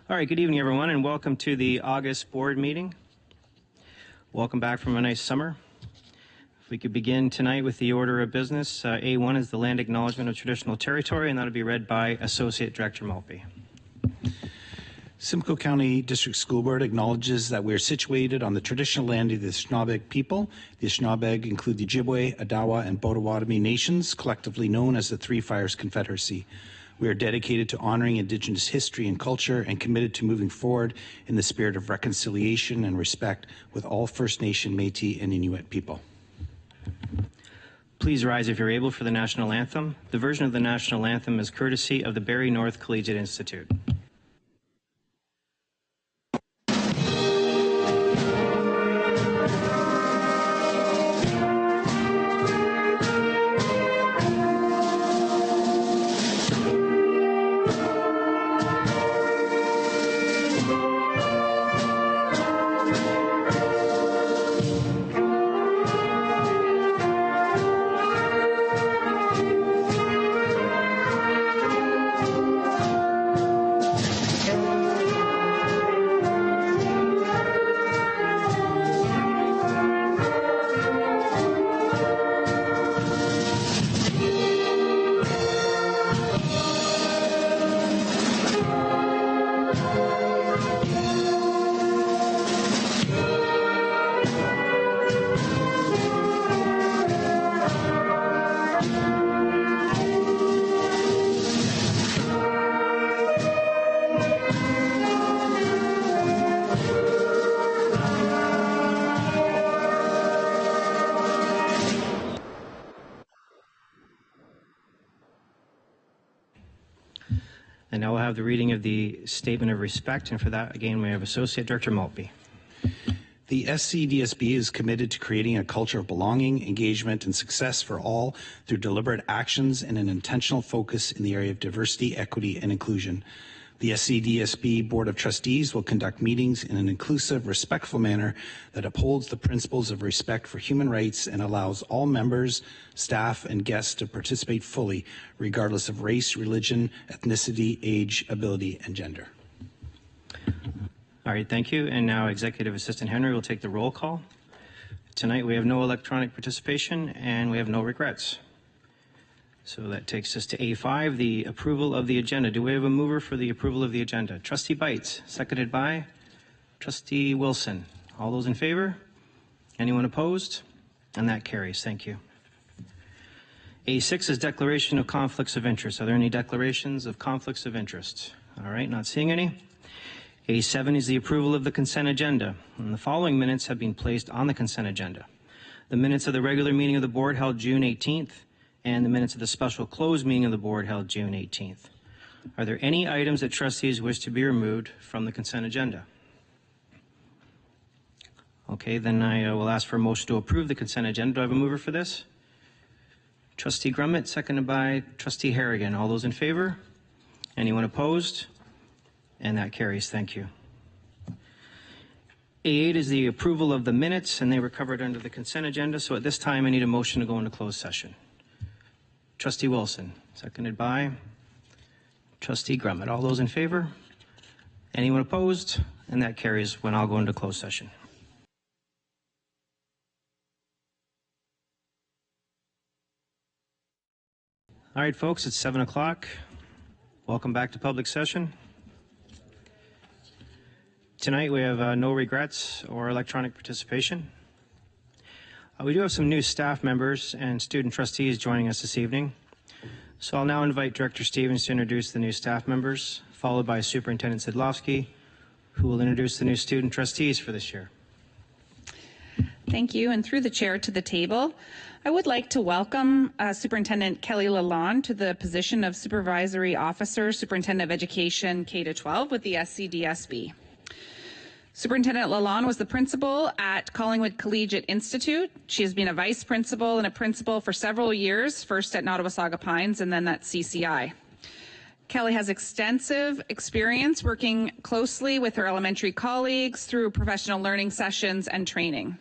All right, good evening, everyone, and welcome to the August board meeting. Welcome back from a nice summer. If we could begin tonight with the order of business, A1 is the land acknowledgement of traditional territory, and that'll be read by Associate Director Maltby. Simcoe County District School Board acknowledges that we are situated on the traditional land of the Anishinaabe people. The Anishinaabe include the Ojibwe, Odawa, and Potawatomi nations, collectively known as the Three Fires Confederacy. We are dedicated to honoring Indigenous history and culture and committed to moving forward in the spirit of reconciliation and respect with all First Nation, Métis, and Inuit people. Please rise if you're able for the national anthem. The version of the national anthem is courtesy of the Barrie North Collegiate Institute. And now we'll have the reading of the Statement of Respect, and for that, again, we have Associate Director Maltby. The SCDSB is committed to creating a culture of belonging, engagement, and success for all through deliberate actions and an intentional focus in the area of diversity, equity, and inclusion. The SCDSB Board of Trustees will conduct meetings in an inclusive, respectful manner that upholds the principles of respect for human rights and allows all members, staff, and guests to participate fully, regardless of race, religion, ethnicity, age, ability, and gender. All right, thank you. And now Executive Assistant Henry will take the roll call. Tonight we have no electronic participation and we have no regrets. So that takes us to A5, the approval of the agenda. Do we have a mover for the approval of the agenda? Trustee Bites, seconded by Trustee Wilson. All those in favor? Anyone opposed? And that carries. Thank you. A6 is declaration of conflicts of interest. Are there any declarations of conflicts of interest? All right, not seeing any. A7 is the approval of the consent agenda. And the following minutes have been placed on the consent agenda. The minutes of the regular meeting of the board held June 18th, and the minutes of the special closed meeting of the board held June 18th. Are there any items that trustees wish to be removed from the consent agenda? Okay, then I will ask for a motion to approve the consent agenda. Do I have a mover for this? Trustee Grummett, seconded by Trustee Harrigan. All those in favor? Anyone opposed? And that carries. Thank you. A8 is the approval of the minutes, and they were covered under the consent agenda. So at this time, I need a motion to go into closed session. Trustee Wilson, seconded by Trustee Grummett. All those in favor? Anyone opposed? And that carries when I'll go into closed session. All right, folks, it's 7 o'clock. Welcome back to public session. Tonight we have no regrets or electronic participation. We do have some new staff members and student trustees joining us this evening. So I'll now invite Director Stevens to introduce the new staff members, followed by Superintendent Sidlowski, who will introduce the new student trustees for this year. Thank you, and through the chair to the table, I would like to welcome Superintendent Kelly Lalonde to the position of Supervisory Officer, Superintendent of Education K-12 with the SCDSB. Superintendent Lalonde was the principal at Collingwood Collegiate Institute. She has been a vice principal and a principal for several years, first at Nottawasaga Pines and then at CCI. Kelly has extensive experience working closely with her elementary colleagues through professional learning sessions and training.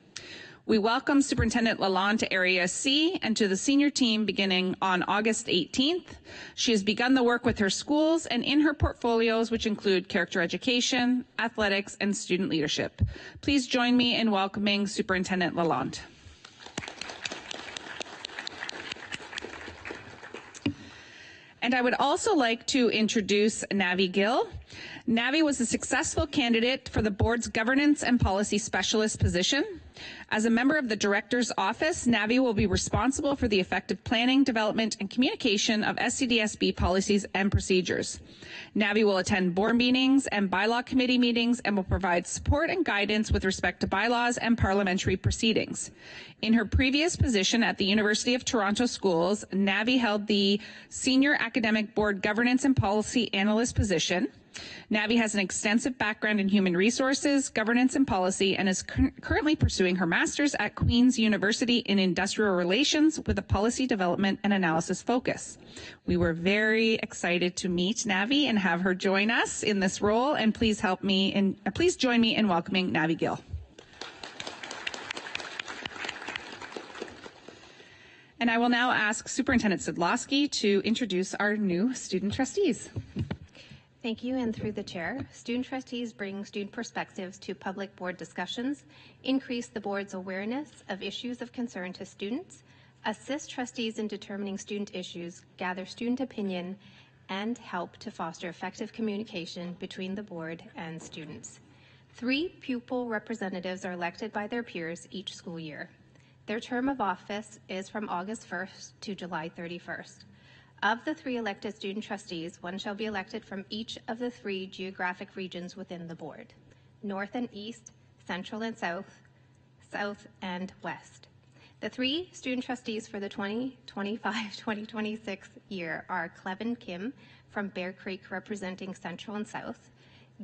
We welcome Superintendent Lalonde to Area C and to the senior team beginning on August 18th. She has begun the work with her schools and in her portfolios, which include character education, athletics, and student leadership. Please join me in welcoming Superintendent Lalonde. And I would also like to introduce Navi Gill. Navi was a successful candidate for the board's governance and policy specialist position. As a member of the director's office, Navi will be responsible for the effective planning, development, and communication of SCDSB policies and procedures. Navi will attend board meetings and bylaw committee meetings and will provide support and guidance with respect to bylaws and parliamentary proceedings. In her previous position at the University of Toronto Schools, Navi held the Senior Academic Board Governance and Policy Analyst position. Navi has an extensive background in human resources, governance, and policy, and is currently pursuing her master's at Queen's University in Industrial Relations with a policy development and analysis focus. We were very excited to meet Navi and have her join us in this role, and please join me in welcoming Navi Gill. And I will now ask Superintendent Sidlowski to introduce our new student trustees. Thank you, and through the chair, student trustees bring student perspectives to public board discussions, increase the board's awareness of issues of concern to students, assist trustees in determining student issues, gather student opinion, and help to foster effective communication between the board and students. 3 pupil representatives are elected by their peers each school year. Their term of office is from August 1st to July 31st. Of the 3 elected student trustees, 1 shall be elected from each of the 3 geographic regions within the board: North and East, Central and South, South and West. The 3 student trustees for the 2025-2026 year are Clevin Kim from Bear Creek representing Central and South,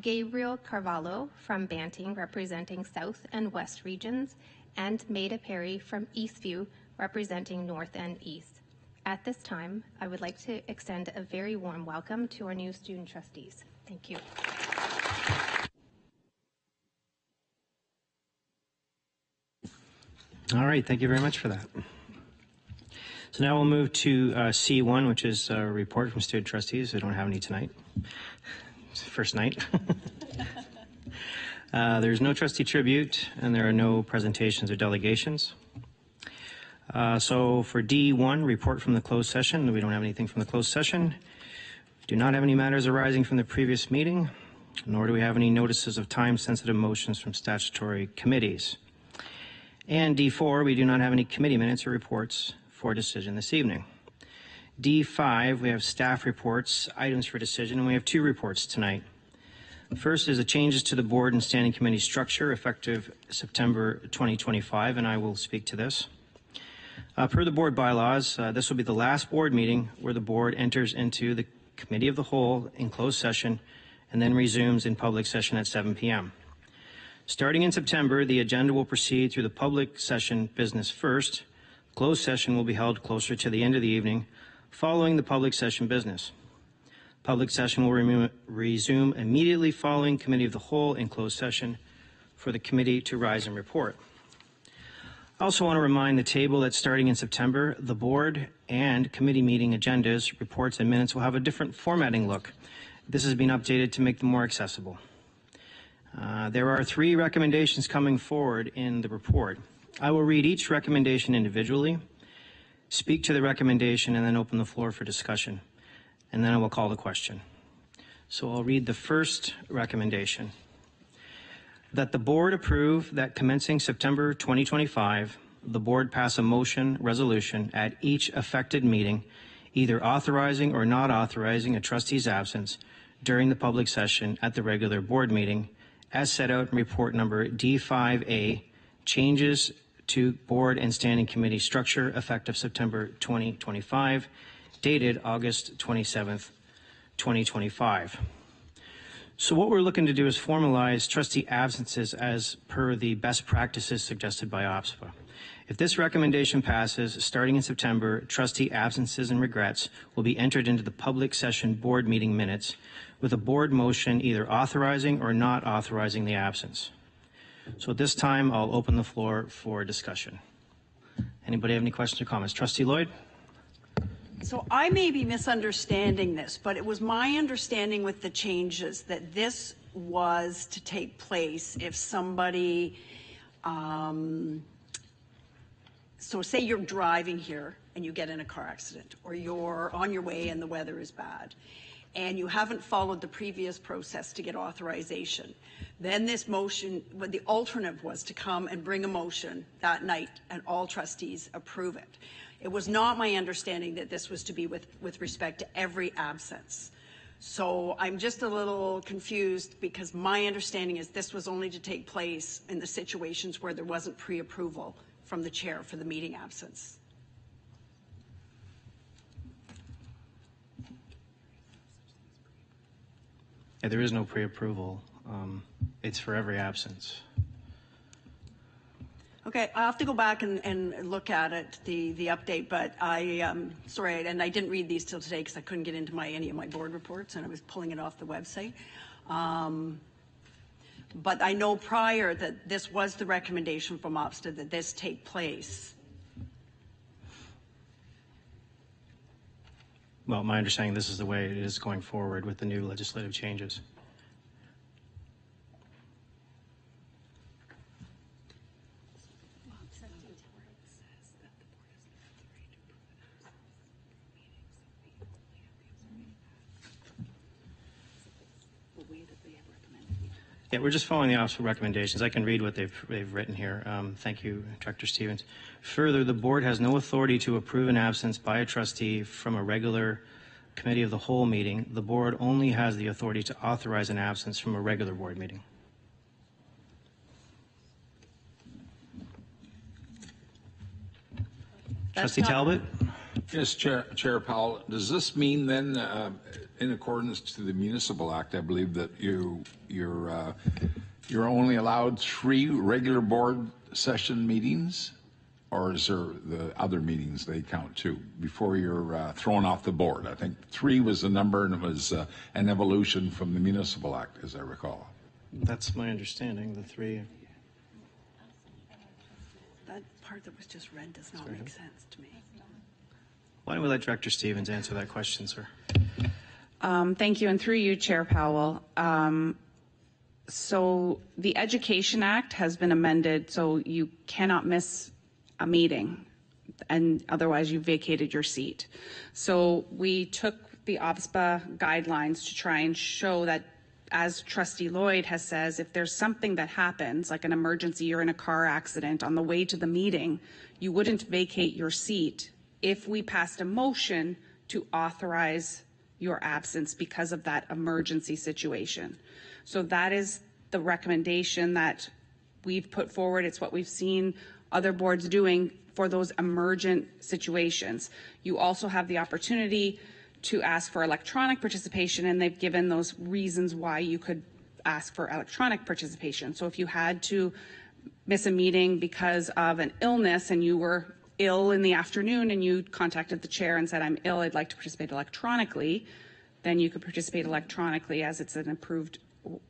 Gabriel Carvalho from Banting representing South and West regions, and Maida Perry from Eastview representing North and East. At this time, I would like to extend a very warm welcome to our new student trustees. Thank you. All right, thank you very much for that. So now we'll move to C1, which is a report from student trustees. We don't have any tonight. It's the first night. There's no trustee tribute, and there are no presentations or delegations. So for D1, report from the closed session. We don't have anything from the closed session. Do not have any matters arising from the previous meeting, nor do we have any notices of time-sensitive motions from statutory committees. And D4, we do not have any committee minutes or reports for decision this evening. D5, we have staff reports, items for decision, and we have 2 reports tonight. The first is the changes to the board and standing committee structure effective September 2025, and I will speak to this. Per the board bylaws, this will be the last board meeting where the board enters into the committee of the whole in closed session and then resumes in public session at 7 p.m. Starting in September, the agenda will proceed through the public session business first. Closed session will be held closer to the end of the evening following the public session business. Public session will resume immediately following committee of the whole in closed session for the committee to rise and report. I also want to remind the table that starting in September, the board and committee meeting agendas, reports, and minutes will have a different formatting look. This has been updated to make them more accessible. There are 3 recommendations coming forward in the report. I will read each recommendation individually, speak to the recommendation, and then open the floor for discussion. And then I will call the question. So I'll read the first recommendation. That the board approve that commencing September 2025, the board pass a motion resolution at each affected meeting, either authorizing or not authorizing a trustee's absence during the public session at the regular board meeting, as set out in report number D5A, changes to board and standing committee structure effective September 2025, dated August 27th, 2025. So what we're looking to do is formalize trustee absences as per the best practices suggested by OPSPA. If this recommendation passes, starting in September, trustee absences and regrets will be entered into the public session board meeting minutes with a board motion either authorizing or not authorizing the absence. So at this time, I'll open the floor for discussion. Anybody have any questions or comments? Trustee Lloyd? So I may be misunderstanding this, but it was my understanding with the changes that this was to take place if somebody, so say you're driving here and you get in a car accident, or you're on your way and the weather is bad, and you haven't followed the previous process to get authorization. Then this motion, what the alternative was to come and bring a motion that night and all trustees approve it. It was not my understanding that this was to be with respect to every absence. So I'm just a little confused because my understanding is this was only to take place in the situations where there wasn't pre-approval from the chair for the meeting absence. Yeah, there is no pre-approval. It's for every absence. Okay, I'll have to go back and look at it, the update, but sorry, and I didn't read these till today because I couldn't get into any of my board reports and I was pulling it off the website. But I know prior that this was the recommendation from OPSTA that this take place. Well, my understanding, this is the way it is going forward with the new legislative changes. Yeah, we're just following the office recommendations. I can read what they've written here. Thank you, Director Stevens. Further, the board has no authority to approve an absence by a trustee from a regular committee of the whole meeting. The board only has the authority to authorize an absence from a regular board meeting. Trustee Talbot? Yes, Chair Powell. Does this mean then, in accordance to the Municipal Act, I believe that you're only allowed 3 regular board session meetings, or is there the other meetings they count too before you're thrown off the board? I think 3 was the number, and it was an evolution from the Municipal Act, as I recall. That's my understanding. The 3. That part that was just read does not make sense to me. Why don't we let Director Stevens answer that question, sir? Thank you, and through you, Chair Powell. So the Education Act has been amended so you cannot miss a meeting, and otherwise you vacated your seat. So we took the OPSPA guidelines to try and show that, as Trustee Lloyd has says, if there's something that happens, like an emergency, you're in a car accident on the way to the meeting, you wouldn't vacate your seat if we passed a motion to authorize your absence because of that emergency situation. So that is the recommendation that we've put forward. It's what we've seen other boards doing for those emergent situations. You also have the opportunity to ask for electronic participation, and they've given those reasons why you could ask for electronic participation. So if you had to miss a meeting because of an illness and you were ill in the afternoon and you contacted the chair and said, I'm ill, I'd like to participate electronically, then you could participate electronically as it's an approved.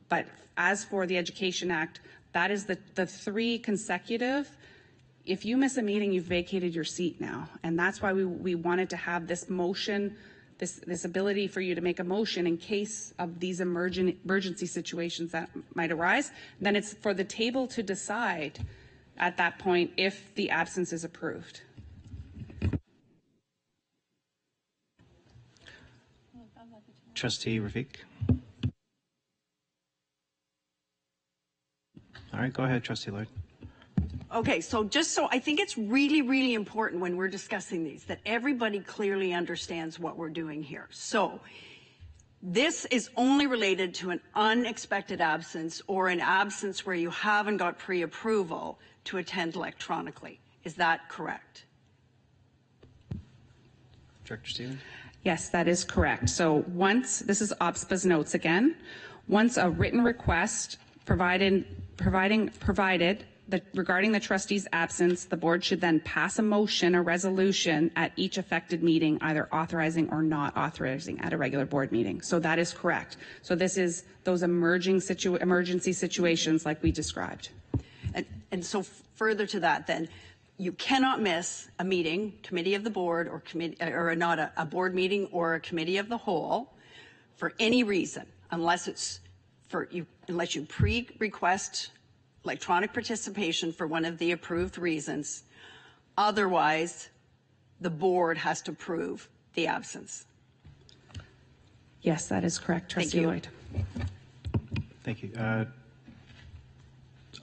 But as for the Education Act, that is the 3 consecutive. If you miss a meeting, you've vacated your seat now. And that's why we wanted to have this motion, this ability for you to make a motion in case of these emergency situations that might arise. Then it's for the table to decide at that point if the absence is approved. Trustee Rafiq? All right, go ahead, Trustee Lloyd. Okay, so I think it's really, really important when we're discussing these that everybody clearly understands what we're doing here. So this is only related to an unexpected absence or an absence where you haven't got pre-approval to attend electronically. Is that correct? Director Stevens? Yes, that is correct. So once, this is OPSPA's notes again, once a written request provided that regarding the trustee's absence, the board should then pass a motion or resolution at each affected meeting, either authorizing or not authorizing at a regular board meeting. So that is correct. So this is those emergency situations like we described. And so further to that, then, you cannot miss a meeting, committee of the board, or not a board meeting or a committee of the whole for any reason, unless you pre-request electronic participation for one of the approved reasons. Otherwise, the board has to prove the absence. Yes, that is correct, Trustee Lloyd. Thank you.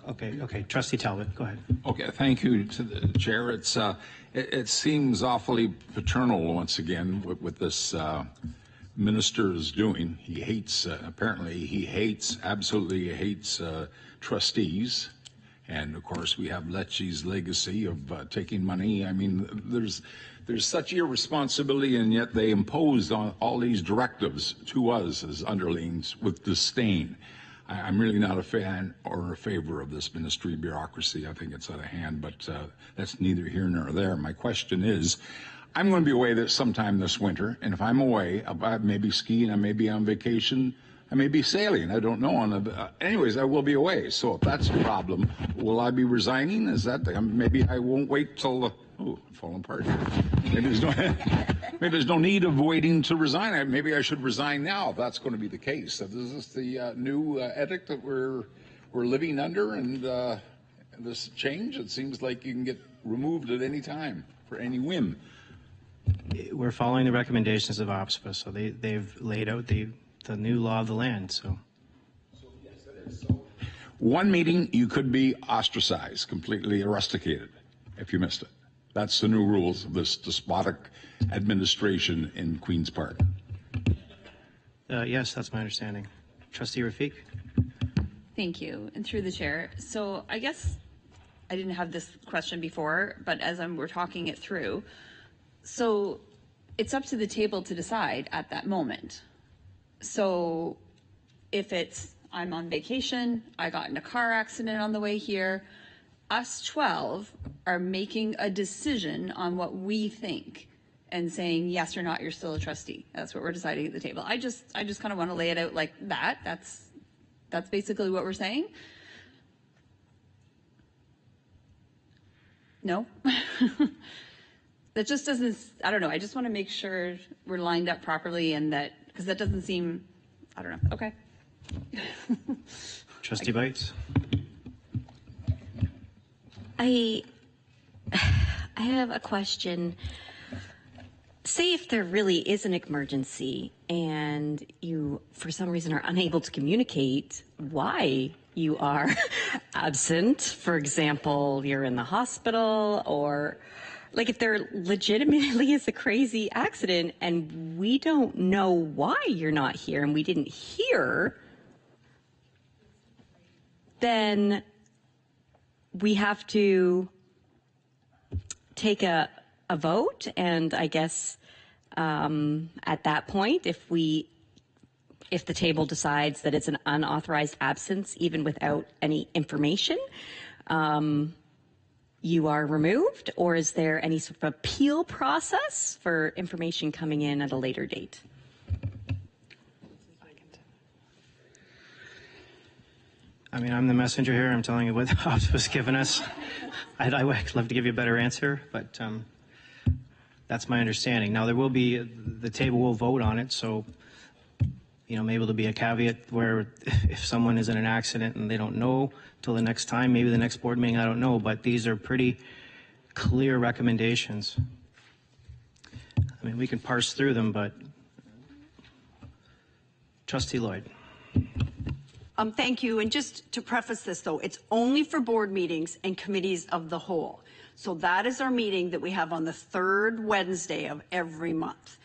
Okay. Trustee Talbot, go ahead. Okay, thank you to the chair. It seems awfully paternal once again with this minister is doing. He hates, absolutely hates trustees. And of course, we have Lecce's legacy of taking money. I mean, there's such irresponsibility, and yet they imposed on all these directives to us as underlings with disdain. I'm really not a fan or a favor of this ministry bureaucracy. I think it's out of hand, but that's neither here nor there. My question is, I'm going to be away sometime this winter, and if I'm away, I may be skiing, I may be on vacation, I may be sailing, I don't know. Anyways, I will be away. So if that's a problem, will I be resigning? Is that maybe I won't wait till falling apart. Maybe there's no need of waiting to resign. Maybe I should resign now if that's going to be the case. Is this the new edict that we're living under, and this change? It seems like you can get removed at any time for any whim. We're following the recommendations of OPSPA, so they've laid out the new law of the land. So yes, it is. So one meeting, you could be ostracized, completely rusticated if you missed it. That's the new rules of this despotic administration in Queen's Park. Yes, that's my understanding. Trustee Rafiq? Thank you, and through the chair. So I guess I didn't have this question before, but as we're talking it through, so it's up to the table to decide at that moment. So if I'm on vacation, I got in a car accident on the way here, us 12 are making a decision on what we think and saying yes or not, you're still a trustee. That's what we're deciding at the table. I just kind of want to lay it out like that. That's basically what we're saying. No? That just doesn't, I don't know. I just want to make sure we're lined up properly, and because that doesn't seem, I don't know. Okay. Trustee Bites? I have a question. Say if there really is an emergency and you, for some reason, are unable to communicate why you are absent. For example, you're in the hospital, or like if there legitimately is a crazy accident and we don't know why you're not here and we didn't hear, then we have to take a vote, and I guess at that point, if the table decides that it's an unauthorized absence, even without any information, you are removed, or is there any sort of appeal process for information coming in at a later date? I mean, I'm the messenger here. I'm telling you what the House was given us. I'd love to give you a better answer, but that's my understanding. Now, the table will vote on it, so, maybe there'll be a caveat where if someone is in an accident and they don't know till the next time, maybe the next board meeting, I don't know, but these are pretty clear recommendations. I mean, we can parse through them, but Trustee Lloyd. Thank you. And just to preface this, though, it's only for board meetings and committees of the whole. So that is our meeting that we have on the third Wednesday of every month.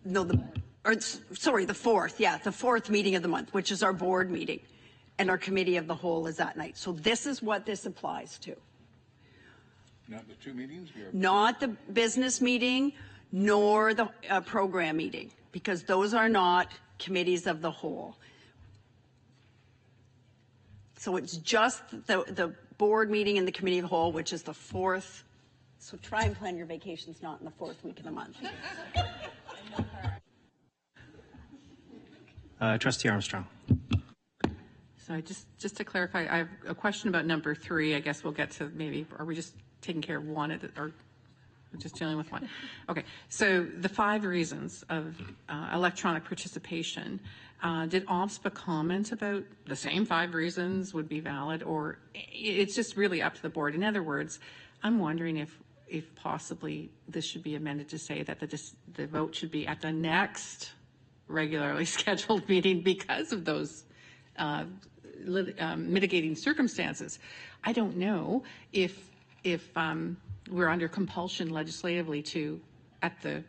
No, the fourth. Yeah, the fourth meeting of the month, which is our board meeting. And our committee of the whole is that night. So this is what this applies to. Not the two meetings? Not the business meeting, nor the program meeting, because those are not committees of the whole. So it's just the board meeting and the committee of the whole, which is the fourth. So try and plan your vacations not in the fourth week of the month. Trustee Armstrong. So just to clarify, I have a question about number 3. I guess we'll get to maybe, are we just taking care of one or just dealing with one? Okay, so the 5 reasons of electronic participation, did OMSPA comment about the same 5 reasons would be valid, or it's just really up to the board? In other words, I'm wondering if possibly this should be amended to say that the vote should be at the next regularly scheduled meeting because of those mitigating circumstances. I don't know if we're under compulsion legislatively to, at the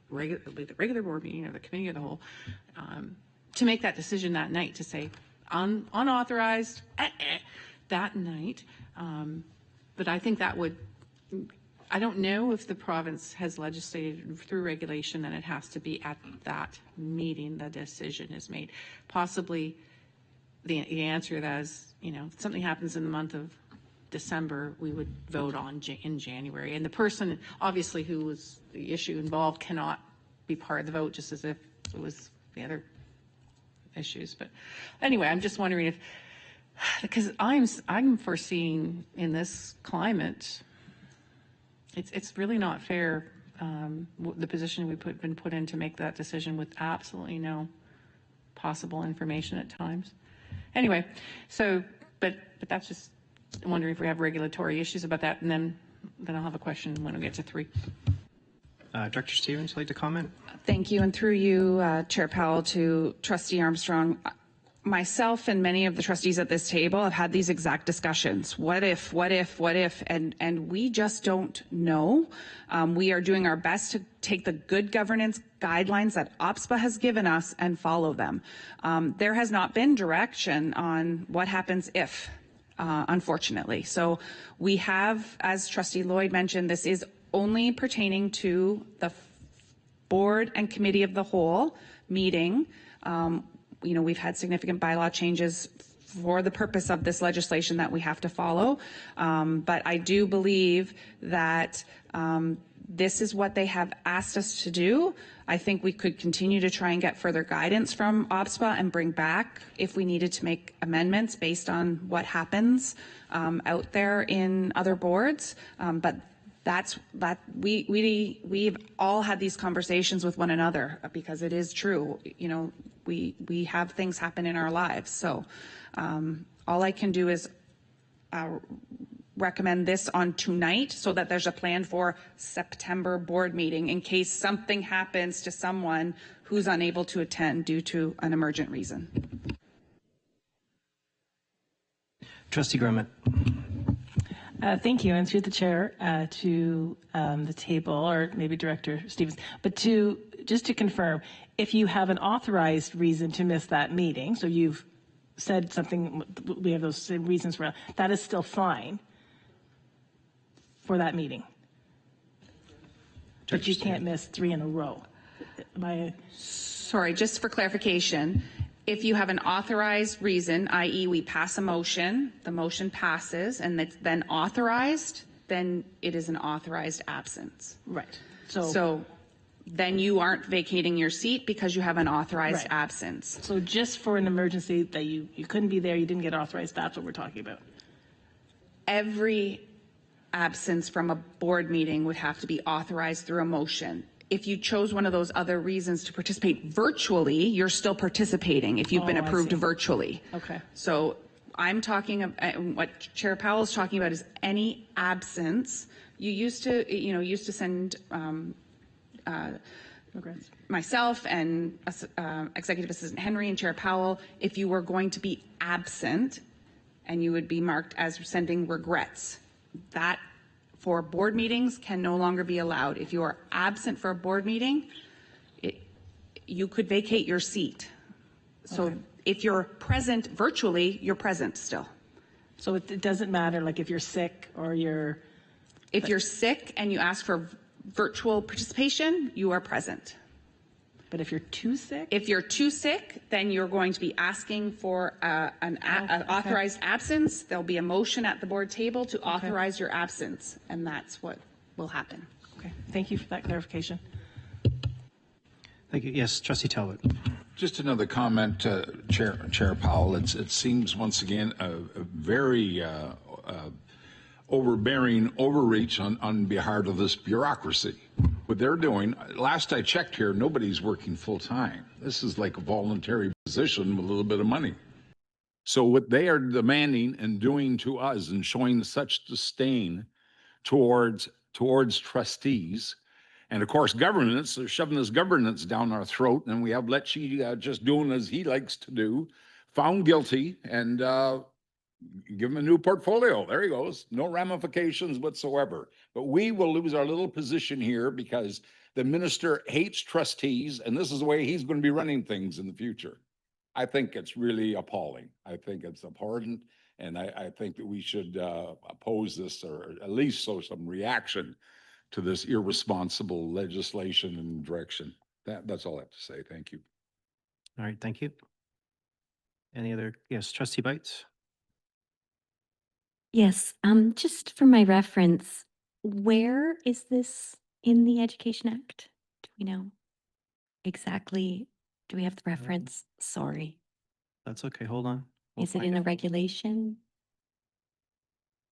regular board meeting or the committee of the whole, to make that decision that night, to say unauthorized that night. But I think that would, I don't know if the province has legislated through regulation that it has to be at that meeting the decision is made. Possibly the answer to that is, if something happens in the month of December, we would vote on in January. And the person, obviously, who was the issue involved cannot be part of the vote, just as if it was the other issues. But anyway, I'm just wondering if, because I'm foreseeing in this climate, it's really not fair, the position we've been put in to make that decision with absolutely no possible information at times. Anyway, so, but that's just, I'm wondering if we have regulatory issues about that, and then I'll have a question when we get to 3. Director Stevens, would you like to comment? Thank you, and through you, Chair Powell, to Trustee Armstrong. Myself and many of the trustees at this table have had these exact discussions. What if, and we just don't know. We are doing our best to take the good governance guidelines that OPSPA has given us and follow them. There has not been direction on what happens if, unfortunately. So we have, as Trustee Lloyd mentioned, this is only pertaining to the board and committee of the whole meeting. We've had significant bylaw changes for the purpose of this legislation that we have to follow. But I do believe that this is what they have asked us to do. I think we could continue to try and get further guidance from OPSPA and bring back if we needed to make amendments based on what happens out there in other boards. But we've all had these conversations with one another, because it is true. We have things happen in our lives. So all I can do is recommend this on tonight, so that there's a plan for September board meeting in case something happens to someone who's unable to attend due to an emergent reason. Trustee Grummett. Thank you, and through the chair to the table, or maybe Director Stevens, but just to confirm, if you have an authorized reason to miss that meeting, so you've said something, we have those same reasons for that, is still fine for that meeting. But you can't miss 3 in a row. Sorry, just for clarification, if you have an authorized reason, i.e. we pass a motion, the motion passes, and it's then authorized, then it is an authorized absence. Right. So then you aren't vacating your seat because you have an authorized absence. So just for an emergency that you couldn't be there, you didn't get authorized, that's what we're talking about. Every absence from a board meeting would have to be authorized through a motion. If you chose one of those other reasons to participate virtually, you're still participating if you've been approved virtually. Okay. So I'm talking about, what Chair Powell is talking about is any absence. You used to send myself and Executive Assistant Henry and Chair Powell, if you were going to be absent, and you would be marked as sending regrets. That for board meetings can no longer be allowed. If you are absent for a board meeting, you could vacate your seat. So if you're present virtually, you're present still. So it doesn't matter, like if you're sick or you're... If you're sick and you ask for virtual participation, you are present. But if you're too sick? If you're too sick, then you're going to be asking for an authorized absence. There'll be a motion at the board table to authorize your absence, and that's what will happen. Okay, thank you for that clarification. Thank you. Yes, Trustee Talbot. Just another comment, Chair Powell. It seems once again a very overbearing overreach on behalf of this bureaucracy. What they're doing, last I checked here, nobody's working full time. This is like a voluntary position with a little bit of money. So what they are demanding and doing to us and showing such disdain towards trustees, and of course governance, they're shoving this governance down our throat, and we have Lecce just doing as he likes to do, found guilty, and give him a new portfolio. There he goes. No ramifications whatsoever. But we will lose our little position here because the minister hates trustees, and this is the way he's going to be running things in the future. I think it's really appalling. I think it's abhorrent, and I think that we should oppose this, or at least show some reaction to this irresponsible legislation and direction. That's all I have to say. Thank you. All right, thank you. Any other? Yes, Trustee Bites. Yes, just for my reference, where is this in the Education Act? Do we know exactly? Do we have the reference? Sorry. That's okay. Hold on. We'll Is it find in a regulation?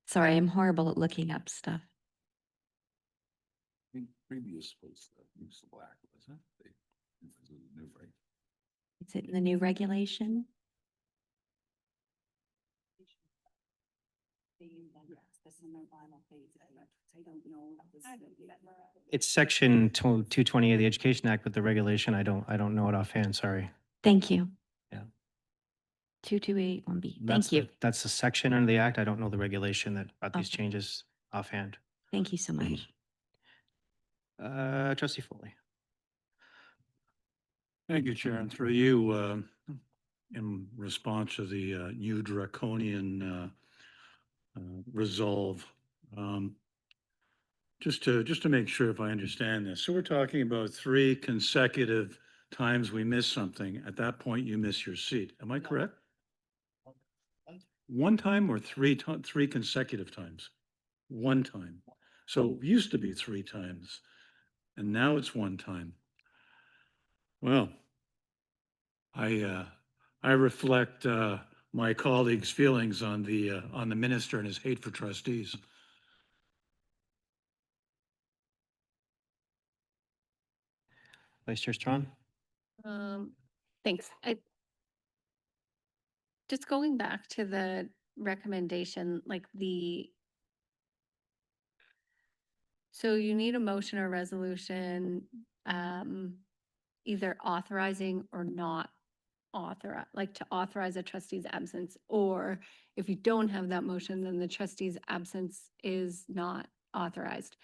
Sorry, I'm horrible at looking up stuff. I think previous was the Municipal Act, wasn't it? New right? Is it in the new regulation? It's section 220 of the Education Act with the regulation. I don't know it offhand. Sorry. Thank you. Yeah. 2281B. That's Thank you. That's the section under the act. I don't know the regulation that brought these Okay. changes offhand. Thank you so much. Trustee Foley. Thank you, Chair. And through you, in response to the new draconian resolve, just to make sure if I understand this. So we're talking about 3 consecutive times we miss something. At that point, you miss your seat. Am I correct? One time or 3 consecutive times? One time. So it used to be 3 times, and now it's 1 time. Well, I reflect my colleagues' feelings on the minister and his hate for trustees. Vice Chair Strawn. Thanks. Just going back to the recommendation, so you need a motion or resolution, either authorizing or not authorize, to authorize a trustee's absence, or if you don't have that motion, then the trustee's absence is not authorized.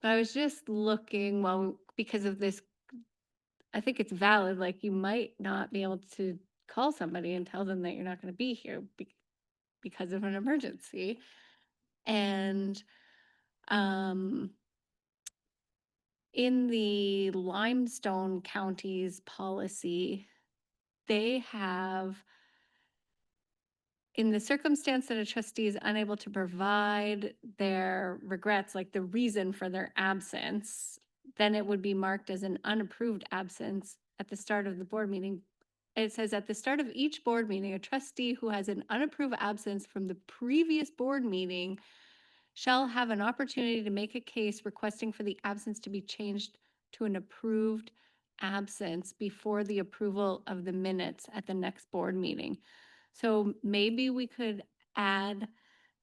But I was just looking, because of this, I think it's valid, you might not be able to call somebody and tell them that you're not going to be here because of an emergency. And in the Limestone County's policy, they have, in the circumstance that a trustee is unable to provide their regrets, the reason for their absence, then it would be marked as an unapproved absence at the start of the board meeting. It says at the start of each board meeting, a trustee who has an unapproved absence from the previous board meeting shall have an opportunity to make a case requesting for the absence to be changed to an approved absence before the approval of the minutes at the next board meeting. So maybe we could add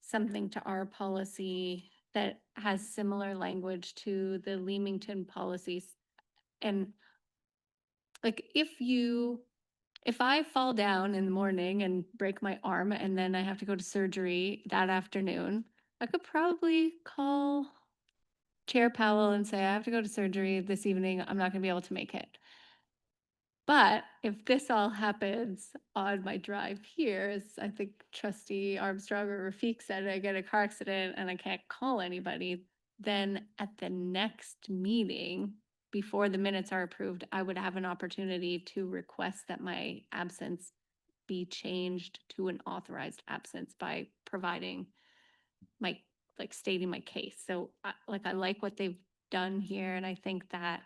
something to our policy that has similar language to the Leamington policies. And if I fall down in the morning and break my arm and then I have to go to surgery that afternoon, I could probably call Chair Powell and say, I have to go to surgery this evening. I'm not going to be able to make it. But if this all happens on my drive here, as I think Trustee Armstrong or Rafik said, I get a car accident and I can't call anybody, then at the next meeting, before the minutes are approved, I would have an opportunity to request that my absence be changed to an authorized absence by providing stating my case. So I like what they've done here, and I think that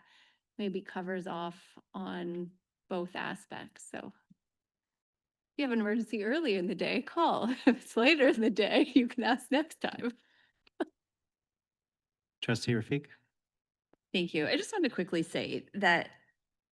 maybe covers off on both aspects. So if you have an emergency early in the day, call. If it's later in the day, you can ask next time. Trustee Rafiq? Thank you. I just want to quickly say that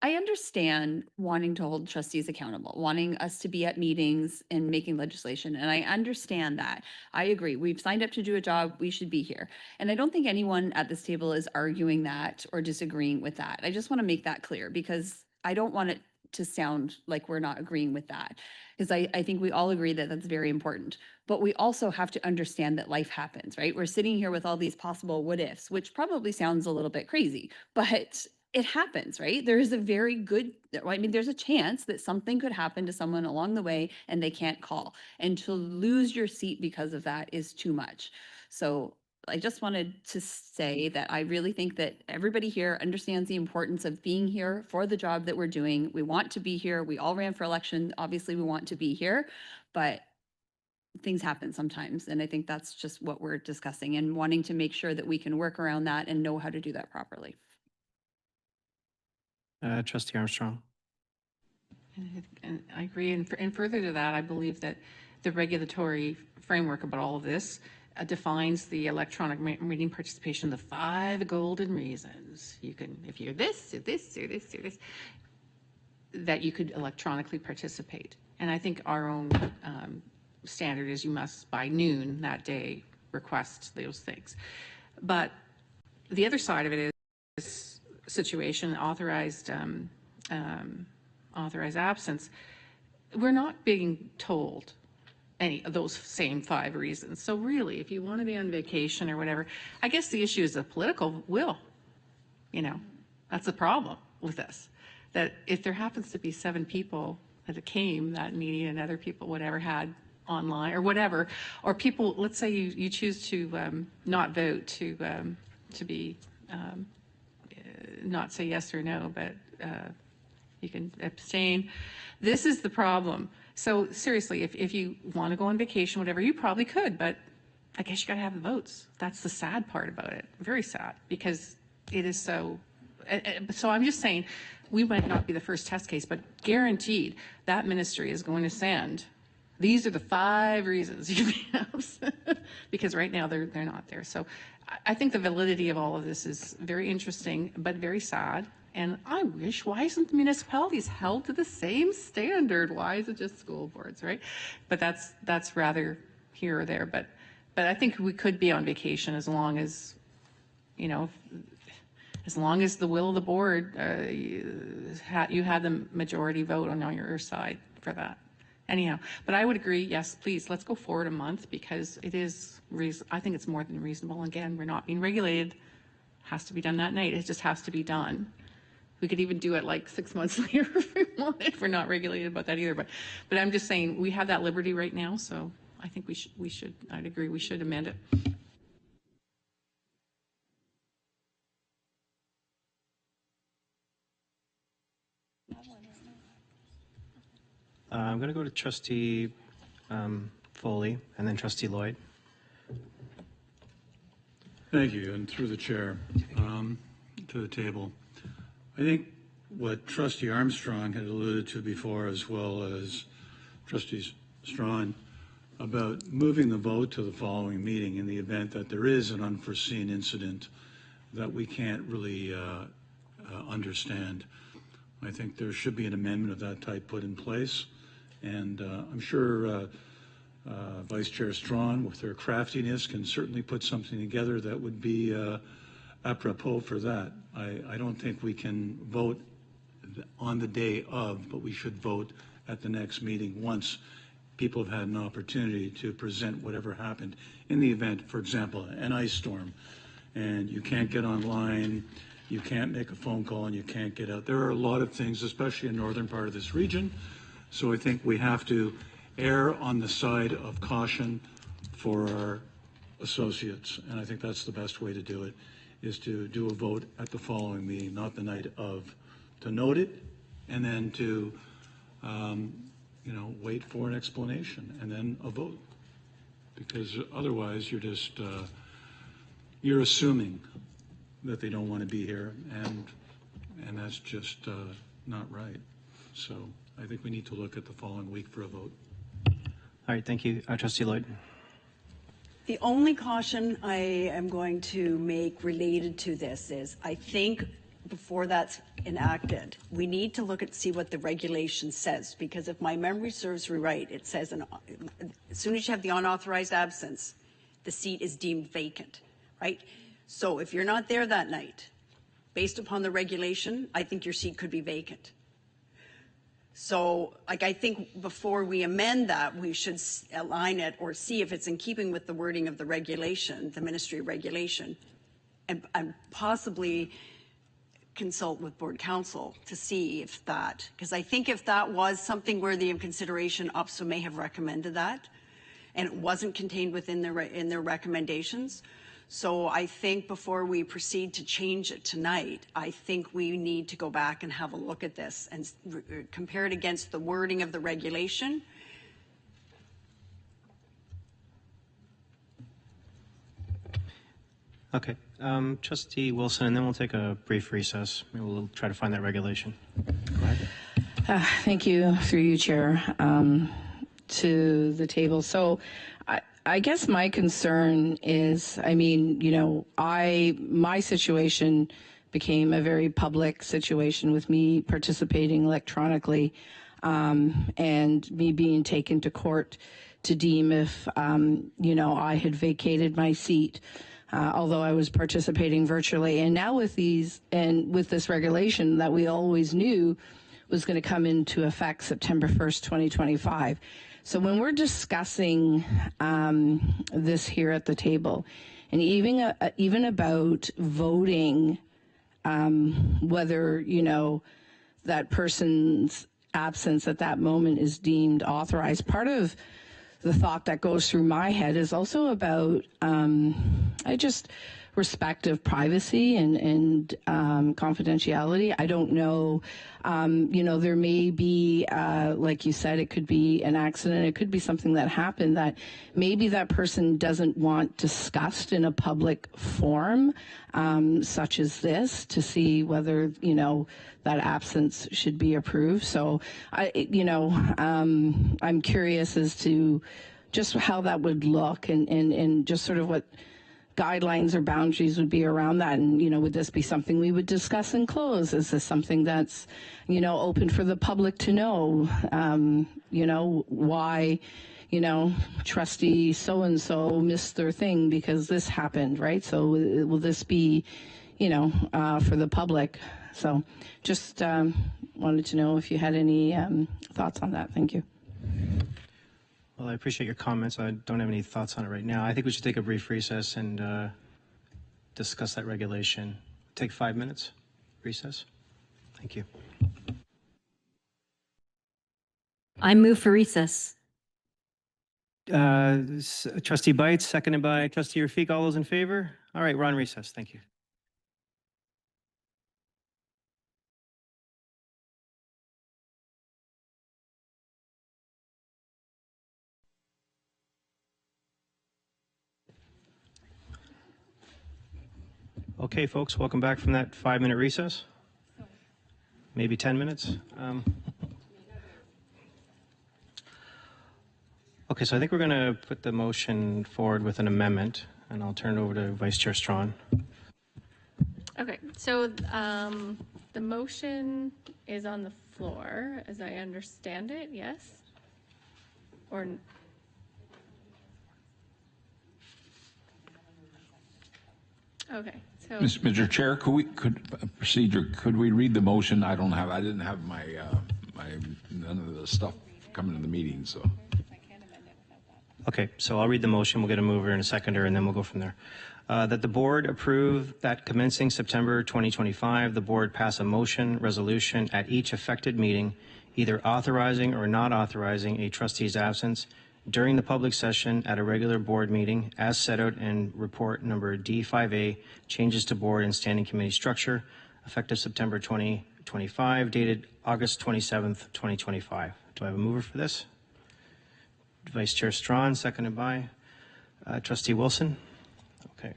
I understand wanting to hold trustees accountable, wanting us to be at meetings and making legislation. And I understand that. I agree. We've signed up to do a job. We should be here. And I don't think anyone at this table is arguing that or disagreeing with that. I just want to make that clear because I don't want it to sound like we're not agreeing with that. Because I think we all agree that that's very important. But we also have to understand that life happens, right? We're sitting here with all these possible what ifs, which probably sounds a little bit crazy, but it happens, right? There is a very good, I mean, there's a chance that something could happen to someone along the way and they can't call. And to lose your seat because of that is too much. So I just wanted to say that I really think that everybody here understands the importance of being here for the job that we're doing. We want to be here. We all ran for election. Obviously, we want to be here, but things happen sometimes. And I think that's just what we're discussing and wanting to make sure that we can work around that and know how to do that properly. Trustee Armstrong? And I agree. And further to that, I believe that the regulatory framework about all of this defines the electronic meeting participation, the 5 golden reasons. You can, if you're this, or this, or this, or this, that you could electronically participate. And I think our own standard is you must, by noon that day, request those things. But the other side of it is situation, authorized absence. We're not being told any of those same 5 reasons. So really, if you want to be on vacation or whatever, I guess the issue is the political will. You know, that's the problem with this. That if there happens to be 7 people that came that meeting and other people, whatever, had online or whatever, or people, let's say you choose to not vote, to be not say yes or no, but you can abstain. This is the problem. So seriously, if you want to go on vacation, whatever, you probably could, but I guess you got to have the votes. That's the sad part about it. Very sad, because it is so. So I'm just saying, we might not be the first test case, but guaranteed that ministry is going to send. These are the 5 reasons you can be absent, because right now they're not there. So I think the validity of all of this is very interesting, but very sad. And I wish, why isn't the municipalities held to the same standard? Why is it just school boards, right? But that's rather here or there. But I think we could be on vacation as long as, you know, as long as the will of the board, you had the majority vote on your side for that. Anyhow, but I would agree, yes, please, let's go forward a month, because it is, I think it's more than reasonable. Again, we're not being regulated. It has to be done that night. It just has to be done. We could even do it like 6 months later if we wanted. We're not regulated about that either. But I'm just saying, we have that liberty right now, so I think we should, I'd agree, we should amend it. I'm going to go to Trustee Foley and then Trustee Lloyd. Thank you, and through the chair to the table. I think what Trustee Armstrong had alluded to before, as well as Trustee Strawn, about moving the vote to the following meeting in the event that there is an unforeseen incident that we can't really understand. I think there should be an amendment of that type put in place. And I'm sure Vice Chair Strawn, with her craftiness, can certainly put something together that would be apropos for that. I don't think we can vote on the day of, but we should vote at the next meeting once people have had an opportunity to present whatever happened in the event, for example, an ice storm, and you can't get online, you can't make a phone call, and you can't get out. There are a lot of things, especially in the northern part of this region. So I think we have to err on the side of caution for our associates. And I think that's the best way to do it, is to do a vote at the following meeting, not the night of, to note it, and then to, wait for an explanation and then a vote. Because otherwise you're just, you're assuming that they don't want to be here, and that's just not right. So I think we need to look at the following week for a vote. All right, thank you. Trustee Lloyd. The only caution I am going to make related to this is I think before that's enacted, we need to look at see what the regulation says, because if my memory serves me right, it says as soon as you have the unauthorized absence, the seat is deemed vacant, right? So if you're not there that night, based upon the regulation, I think your seat could be vacant. So, like, I think before we amend that, we should align it or see if it's in keeping with the wording of the regulation, the ministry regulation, and possibly consult with board counsel to see if that, because I think if that was something worthy of consideration, OPSO may have recommended that, and it wasn't contained within their recommendations. So I think before we proceed to change it tonight, I think we need to go back and have a look at this and compare it against the wording of the regulation. Okay, Trustee Wilson, and then we'll take a brief recess. Maybe we'll try to find that regulation. Go ahead. Thank you, through you, Chair, to the table. So I guess my concern is, I mean, you know, my situation became a very public situation with me participating electronically, and me being taken to court to deem if, you know, I had vacated my seat, although I was participating virtually. And now with these, and with this regulation that we always knew was going to come into effect September 1st, 2025. So when we're discussing this here at the table, and even about voting, whether, you know, that person's absence at that moment is deemed authorized, part of the thought that goes through my head is also about respect of privacy and confidentiality. I don't know, you know, there may be, like you said, it could be an accident. It could be something that happened that maybe that person doesn't want discussed in a public forum, such as this, to see whether, you know, that absence should be approved. So, I'm curious as to just how that would look and just sort of what guidelines or boundaries would be around that. And, you know, would this be something we would discuss and close? Is this something that's, you know, open for the public to know, you know, why, you know, trustee so-and-so missed their thing because this happened, right? So will this be, you know, for the public? So just wanted to know if you had any thoughts on that. Thank you. Well, I appreciate your comments. I don't have any thoughts on it right now. I think we should take a brief recess and discuss that regulation. Take 5 minutes recess. Thank you. I move for recess. Trustee Bites, seconded by Trustee Rafik. All those in favor? All right, we're on recess. Thank you. Okay, folks, welcome back from that 5-minute recess. Maybe 10 minutes. Okay, so I think we're going to put the motion forward with an amendment, and I'll turn it over to Vice Chair Strawn. Okay, so the motion is on the floor, as I understand it, yes? Or okay, so Mr. Chair, could we read the motion? I didn't have my none of the stuff coming to the meeting, so. Okay, so I'll read the motion. We'll get a mover and a seconder, and then we'll go from there. That the board approve that commencing September 2025, the board pass a motion resolution at each affected meeting, either authorizing or not authorizing a trustee's absence during the public session at a regular board meeting as set out in report number D5A, changes to board and standing committee structure, effective September 2025, dated August 27th, 2025. Do I have a mover for this? Vice Chair Strawn, seconded by Trustee Wilson. Okay.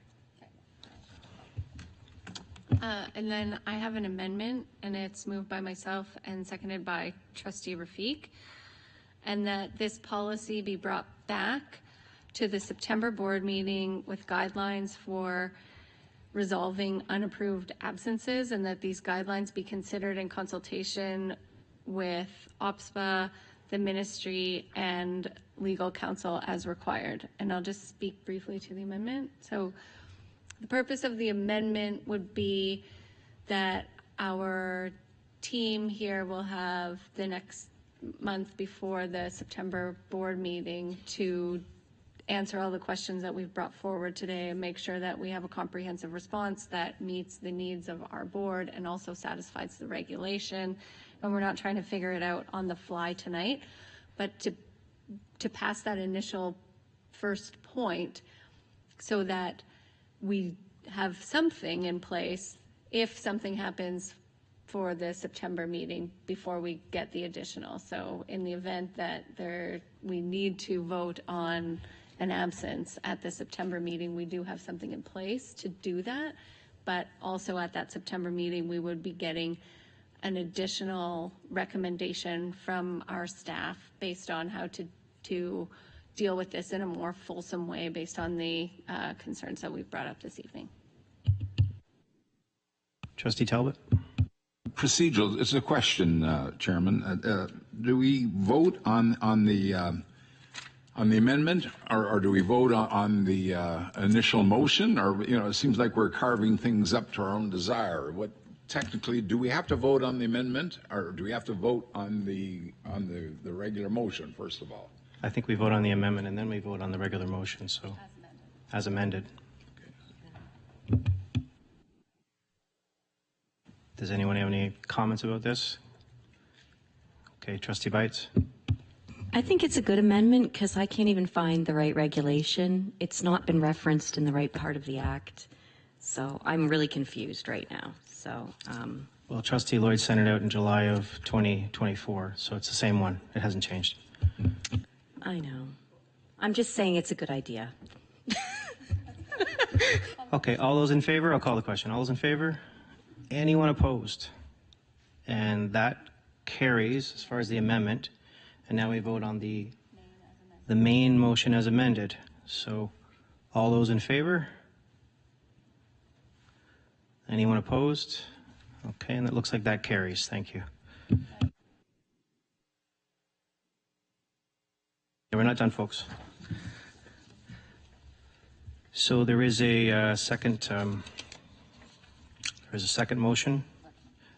And then I have an amendment, and it's moved by myself and seconded by Trustee Rafiq, and that this policy be brought back to the September board meeting with guidelines for resolving unapproved absences, and that these guidelines be considered in consultation with OPSPA, the ministry, and legal counsel as required. And I'll just speak briefly to the amendment. So the purpose of the amendment would be that our team here will have the next month before the September board meeting to answer all the questions that we've brought forward today and make sure that we have a comprehensive response that meets the needs of our board and also satisfies the regulation. And we're not trying to figure it out on the fly tonight, but to pass that initial first point so that we have something in place if something happens for the September meeting before we get the additional. So in the event that we need to vote on an absence at the September meeting, we do have something in place to do that. But also at that September meeting, we would be getting an additional recommendation from our staff based on how to deal with this in a more fulsome way based on the concerns that we've brought up this evening. Trustee Talbot? Procedural, it's a question, Chairman. Do we vote on the amendment, or do we vote on the initial motion? Or, it seems like we're carving things up to our own desire. What technically, do we have to vote on the amendment, or do we have to vote on the regular motion, first of all? I think we vote on the amendment and then we vote on the regular motion, so. As amended. Does anyone have any comments about this? Okay, Trustee Bites? I think it's a good amendment because I can't even find the right regulation. It's not been referenced in the right part of the act. So I'm really confused right now. So, Well, Trustee Lloyd sent it out in July of 2024, so it's the same one. It hasn't changed. I know. I'm just saying it's a good idea. Okay, all those in favor? I'll call the question. All those in favor? Anyone opposed? And that carries as far as the amendment. And now we vote on the main motion as amended. So all those in favor? Anyone opposed? Okay, and it looks like that carries. Thank you. We're not done, folks. So there is a second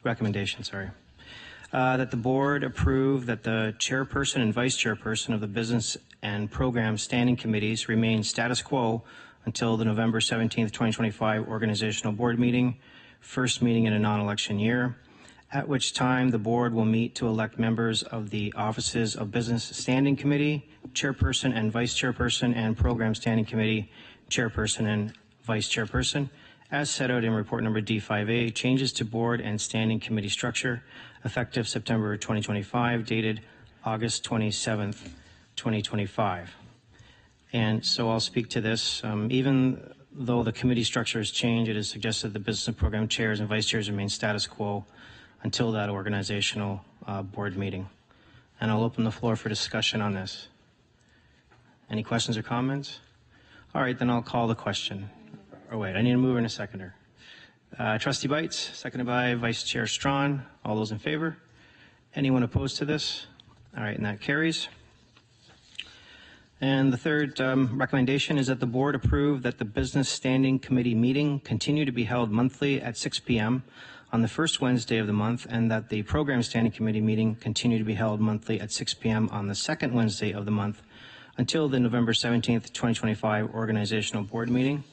recommendation, that the board approve that the chairperson and vice chairperson of the business and program standing committees remain status quo until the November 17th, 2025 organizational board meeting, first meeting in a non-election year, at which time the board will meet to elect members of the offices of business standing committee, chairperson and vice chairperson, and program standing committee, chairperson and vice chairperson, as set out in report number D5A, changes to board and standing committee structure, effective September 2025, dated August 27th, 2025. And so I'll speak to this. Even though the committee structure has changed, it is suggested the business and program chairs and vice chairs remain status quo until that organizational board meeting. And I'll open the floor for discussion on this. Any questions or comments? All right, then I'll call the question. Or wait, I need a mover and a seconder. Trustee Bites, seconded by Vice Chair Strawn. All those in favor? Anyone opposed to this? All right, and that carries. And the third recommendation is that the board approve that the Business Standing Committee meeting continue to be held monthly at 6 p.m. on the first Wednesday of the month, and that the Program Standing Committee meeting continue to be held monthly at 6 p.m. on the second Wednesday of the month until the November 17th, 2025 organizational board meeting.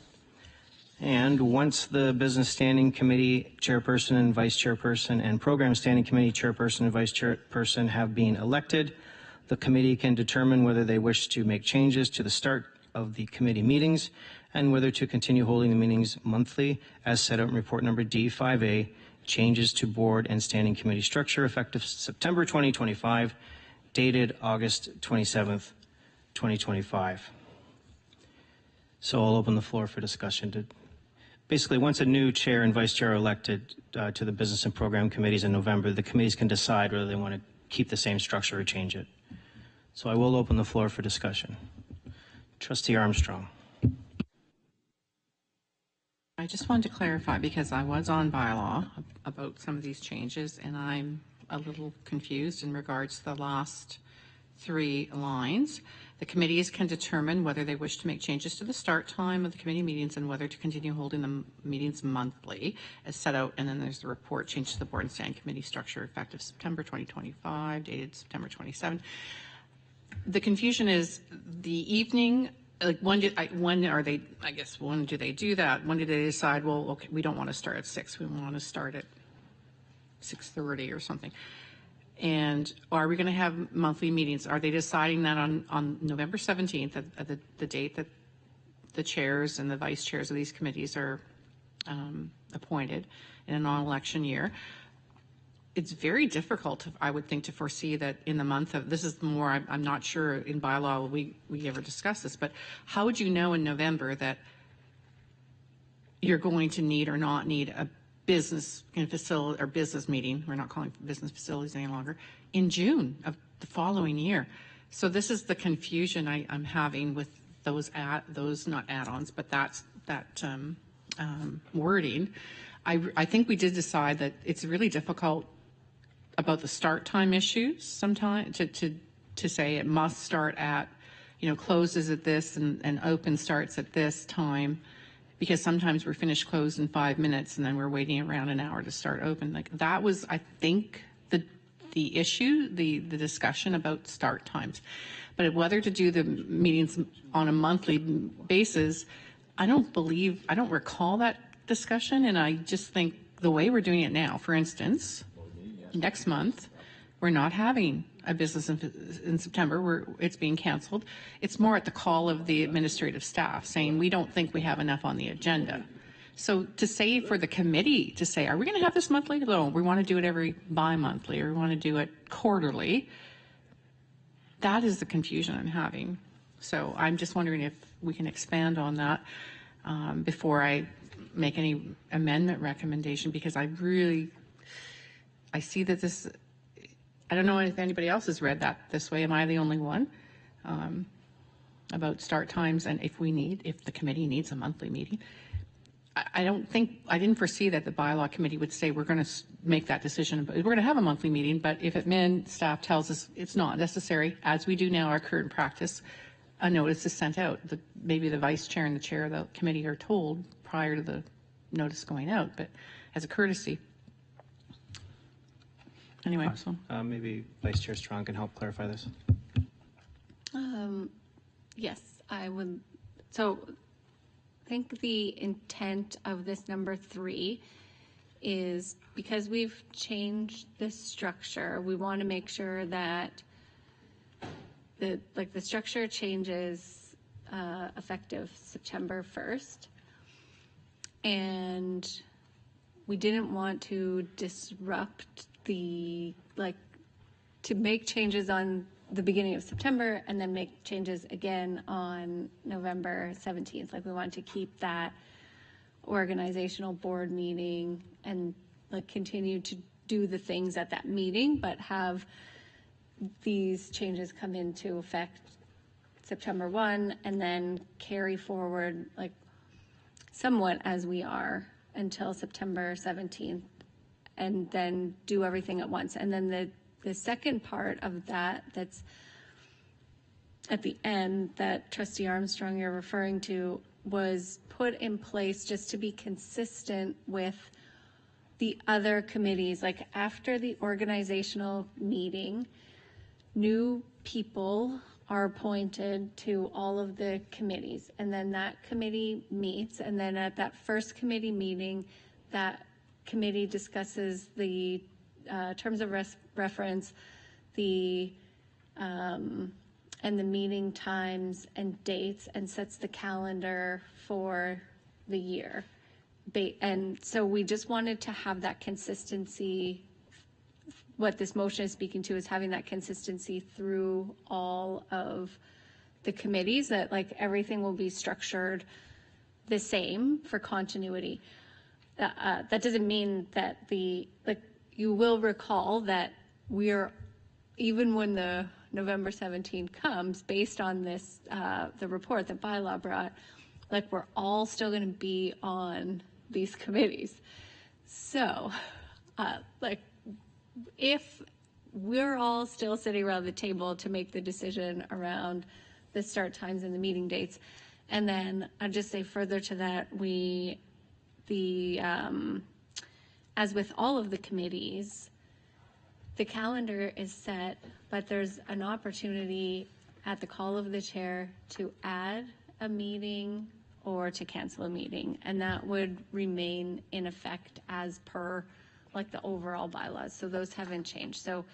And once the Business Standing Committee chairperson and vice chairperson and Program Standing Committee chairperson and vice chairperson have been elected, the committee can determine whether they wish to make changes to the start of the committee meetings and whether to continue holding the meetings monthly as set out in report number D5A, changes to board and standing committee structure, effective September 2025, dated August 27th, 2025. So I'll open the floor for discussion. basically, once a new chair and vice chair are elected to the business and program committees in November, the committees can decide whether they want to keep the same structure or change it. So I will open the floor for discussion. Trustee Armstrong. I just wanted to clarify because I was on bylaw about some of these changes and I'm a little confused in regards to the last 3 lines. The committees can determine whether they wish to make changes to the start time of the committee meetings and whether to continue holding the meetings monthly as set out. And then there's the report, change to the board and standing committee structure effective September 2025, dated September 27. The confusion is the evening, like when do they do that? When do they decide, well, okay, we don't want to start at 6, we want to start at 6:30 or something? And are we going to have monthly meetings? Are they deciding that on November 17th, at the date that the chairs and the vice chairs of these committees are appointed in a non-election year? It's very difficult, I would think, to foresee that in the month of, this is more, I'm not sure in bylaw we ever discuss this, but how would you know in November that you're going to need or not need a business facility or business meeting, we're not calling business facilities any longer, in June of the following year? So this is the confusion I'm having with those not add-ons, but that wording. I think we did decide that it's really difficult about the start time issues sometimes to say it must start at, closes at this and open starts at this time, because sometimes we're finished closed in 5 minutes and then we're waiting around an hour to start open. Like that was, I think, the issue, the discussion about start times. But whether to do the meetings on a monthly basis, I don't recall that discussion, and I just think the way we're doing it now, for instance, next month, we're not having a business in September. It's being canceled. It's more at the call of the administrative staff saying, we don't think we have enough on the agenda. So to say for the committee to say, are we going to have this monthly? No, we want to do it every bi-monthly, or we want to do it quarterly. That is the confusion I'm having. So I'm just wondering if we can expand on that before I make any amendment recommendation, because I see that this, I don't know if anybody else has read that this way. Am I the only one? About start times and if the committee needs a monthly meeting. I didn't foresee that the bylaw committee would say we're going to make that decision, but we're going to have a monthly meeting, but if admin staff tells us it's not necessary, as we do now, our current practice, a notice is sent out. Maybe the vice chair and the chair of the committee are told prior to the notice going out, but as a courtesy. Anyway, so. Maybe Vice Chair Strong can help clarify this. Yes, I would. So I think the intent of this number 3 is, because we've changed the structure, we want to make sure that the structure changes effective September 1st. And we didn't want to disrupt to make changes on the beginning of September and then make changes again on November 17th. Like we want to keep that organizational board meeting and continue to do the things at that meeting, but have these changes come into effect September 1 and then carry forward somewhat as we are until September 17th, and then do everything at once. And then the second part of that's at the end that Trustee Armstrong you're referring to was put in place just to be consistent with the other committees. Like after the organizational meeting, new people are appointed to all of the committees, and then that committee meets, and then at that first committee meeting, that committee discusses the terms of reference, and the meeting times and dates, and sets the calendar for the year. And so we just wanted to have that consistency. What this motion is speaking to is having that consistency through all of the committees, that everything will be structured the same for continuity. That doesn't mean that you will recall that even when the November 17 comes, based on this, the report that bylaw brought, we're all still going to be on these committees. So, if we're all still sitting around the table to make the decision around the start times and the meeting dates, and then I'll just say further to that, as with all of the committees, the calendar is set, but there's an opportunity at the call of the chair to add a meeting or to cancel a meeting, and that would remain in effect as per the overall bylaws. So those haven't changed. So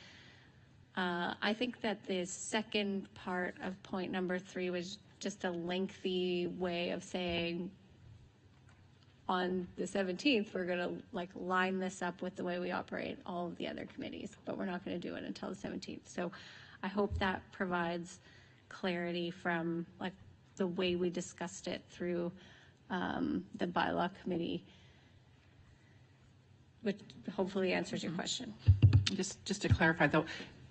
I think that the second part of point number 3 was just a lengthy way of saying on the 17th, we're going to line this up with the way we operate all of the other committees, but we're not going to do it until the 17th. So I hope that provides clarity from the way we discussed it through the bylaw committee, which hopefully answers your question. Just to clarify though,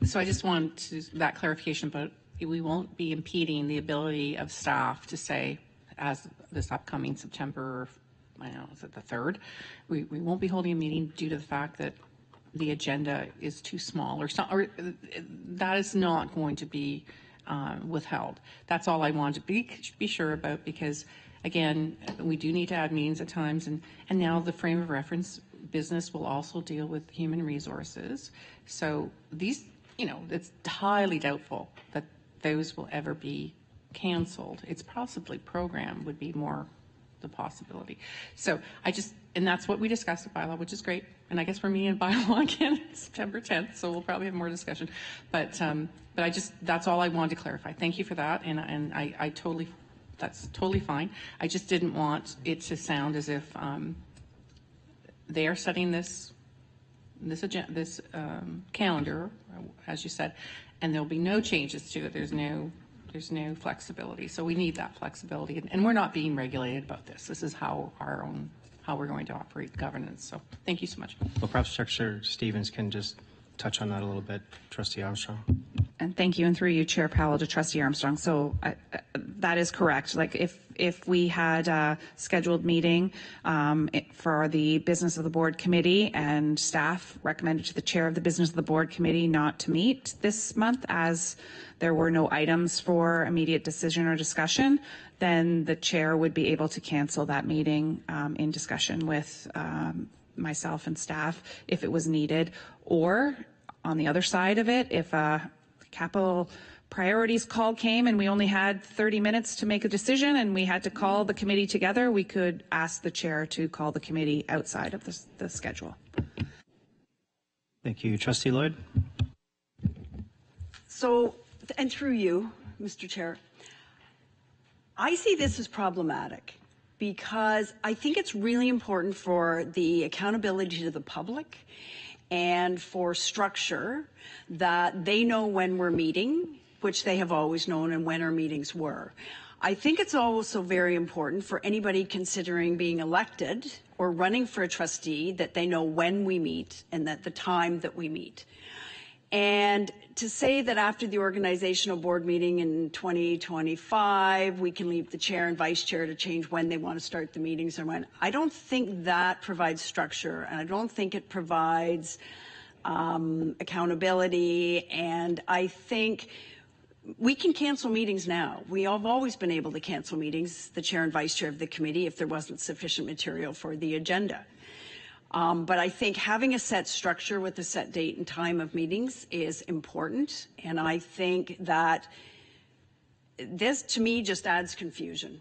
so I just want that clarification, but we won't be impeding the ability of staff to say, as this upcoming September, I don't know, is it the 3rd? We won't be holding a meeting due to the fact that the agenda is too small or that is not going to be withheld. That's all I want to be sure about, because again, we do need to add meetings at times, and now the frame of reference business will also deal with human resources. So these, it's highly doubtful that those will ever be canceled. It's possibly programmed would be more the possibility. So and that's what we discussed at bylaw, which is great. And I guess we're meeting in bylaw again September 10th, so we'll probably have more discussion. But that's all I wanted to clarify. Thank you for that. And that's totally fine. I just didn't want it to sound as if they are setting this calendar, as you said, and there'll be no changes to it. There's no flexibility. So we need that flexibility, and we're not being regulated about this. This is how we're going to operate governance. So thank you so much. Well, perhaps Dr. Stevens can just touch on that a little bit. Trustee Armstrong. And thank you, and through you, Chair Powell, to Trustee Armstrong. So that is correct. If we had a scheduled meeting for the Business of the Board Committee and staff recommended to the Chair of the Business of the Board Committee not to meet this month as there were no items for immediate decision or discussion, then the Chair would be able to cancel that meeting in discussion with myself and staff if it was needed. Or on the other side of it, if a capital priorities call came and we only had 30 minutes to make a decision and we had to call the committee together, we could ask the chair to call the committee outside of the schedule. Thank you. Trustee Lloyd? So, and through you, Mr. Chair, I see this as problematic because I think it's really important for the accountability to the public and for structure that they know when we're meeting, which they have always known, and when our meetings were. I think it's also very important for anybody considering being elected or running for a trustee that they know when we meet and that the time that we meet. And to say that after the organizational board meeting in 2025, we can leave the chair and vice chair to change when they want to start the meetings or when, I don't think that provides structure, and I don't think it provides accountability. And I think we can cancel meetings now. We have always been able to cancel meetings, the chair and vice chair of the committee, if there wasn't sufficient material for the agenda. But I think having a set structure with a set date and time of meetings is important. And I think that this, to me, just adds confusion.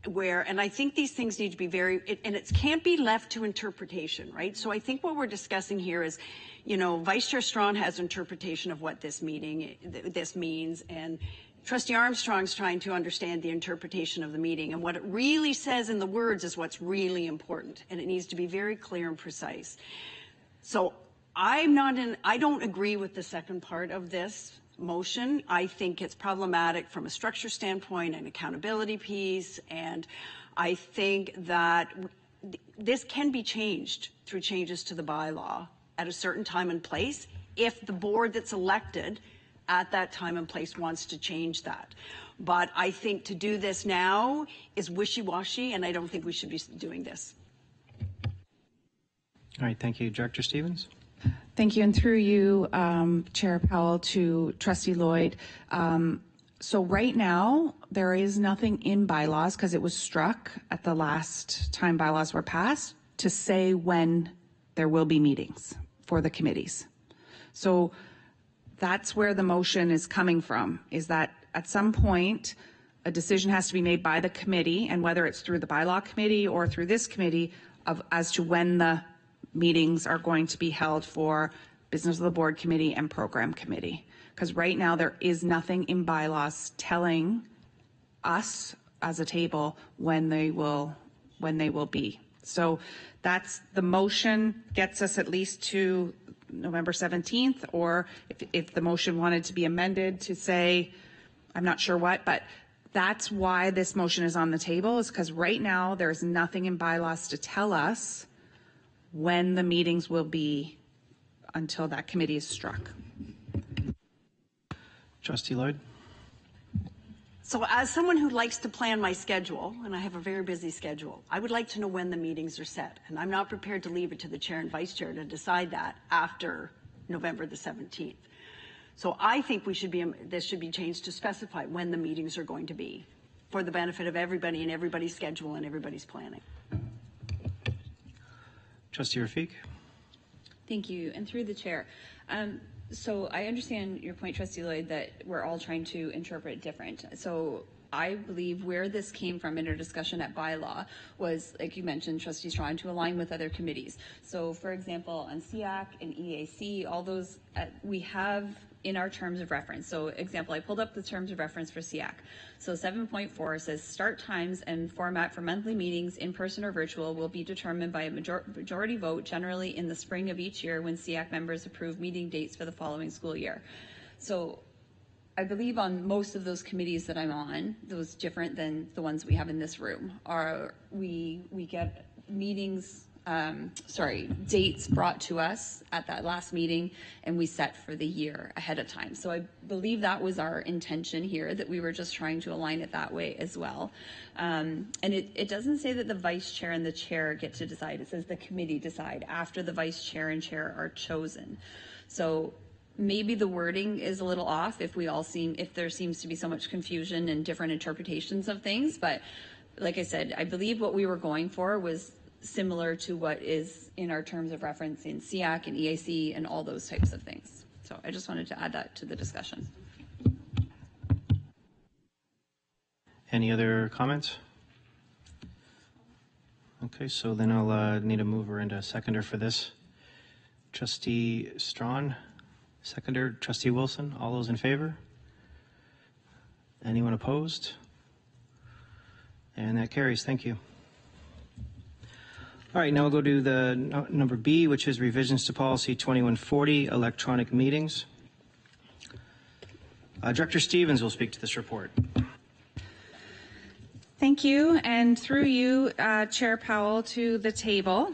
And I think these things need to be and it can't be left to interpretation, right? So I think what we're discussing here is, Vice Chair Strawn has interpretation of what this means, and Trustee Armstrong's trying to understand the interpretation of the meeting, and what it really says in the words is what's really important, and it needs to be very clear and precise. So I don't agree with the second part of this motion. I think it's problematic from a structure standpoint and accountability piece, and I think that this can be changed through changes to the bylaw at a certain time and place if the board that's elected at that time and place wants to change that. But I think to do this now is wishy-washy, and I don't think we should be doing this. All right, thank you. Director Stevens? Thank you, and through you, Chair Powell, to Trustee Lloyd. So right now, there is nothing in bylaws, because it was struck at the last time bylaws were passed, to say when there will be meetings for the committees. So that's where the motion is coming from, is that at some point, a decision has to be made by the committee, and whether it's through the bylaw committee or through this committee, as to when the meetings are going to be held for business of the board committee and program committee. Because right now there is nothing in bylaws telling us as a table when they will be. So that's the motion, gets us at least to November 17th, or if the motion wanted to be amended to say, I'm not sure what, but that's why this motion is on the table, is because right now there's nothing in bylaws to tell us when the meetings will be until that committee is struck. Trustee Lloyd? So as someone who likes to plan my schedule, and I have a very busy schedule, I would like to know when the meetings are set. And I'm not prepared to leave it to the chair and vice chair to decide that after November the 17th. So I think this should be changed to specify when the meetings are going to be, for the benefit of everybody and everybody's schedule and everybody's planning. Trustee Rafiq? Thank you, and through the chair. So I understand your point, Trustee Lloyd, that we're all trying to interpret different. So I believe where this came from in our discussion at bylaw was, like you mentioned, Trustee Strawn, to align with other committees. So for example, on SEAC and EAC, all those we have in our terms of reference. So example, I pulled up the terms of reference for SEAC. So 7.4 says start times and format for monthly meetings, in person or virtual, will be determined by a majority vote, generally in the spring of each year when SEAC members approve meeting dates for the following school year. So I believe on most of those committees that I'm on, those different than the ones we have in this room, are we get meetings, dates brought to us at that last meeting, and we set for the year ahead of time. So I believe that was our intention here, that we were just trying to align it that way as well. And it doesn't say that the vice chair and the chair get to decide. It says the committee decide after the vice chair and chair are chosen. So maybe the wording is a little off if there seems to be so much confusion and different interpretations of things. But like I said, I believe what we were going for was similar to what is in our terms of reference in SEAC and EAC and all those types of things. So I just wanted to add that to the discussion. Any other comments? Okay, so then I'll need a mover and a seconder for this. Trustee Strawn, seconder. Trustee Wilson, all those in favor? Anyone opposed? And that carries. Thank you. All right, now we'll go to the number B, which is revisions to policy 2140, electronic meetings. Director Stevens will speak to this report. Thank you, and through you, Chair Powell, to the table.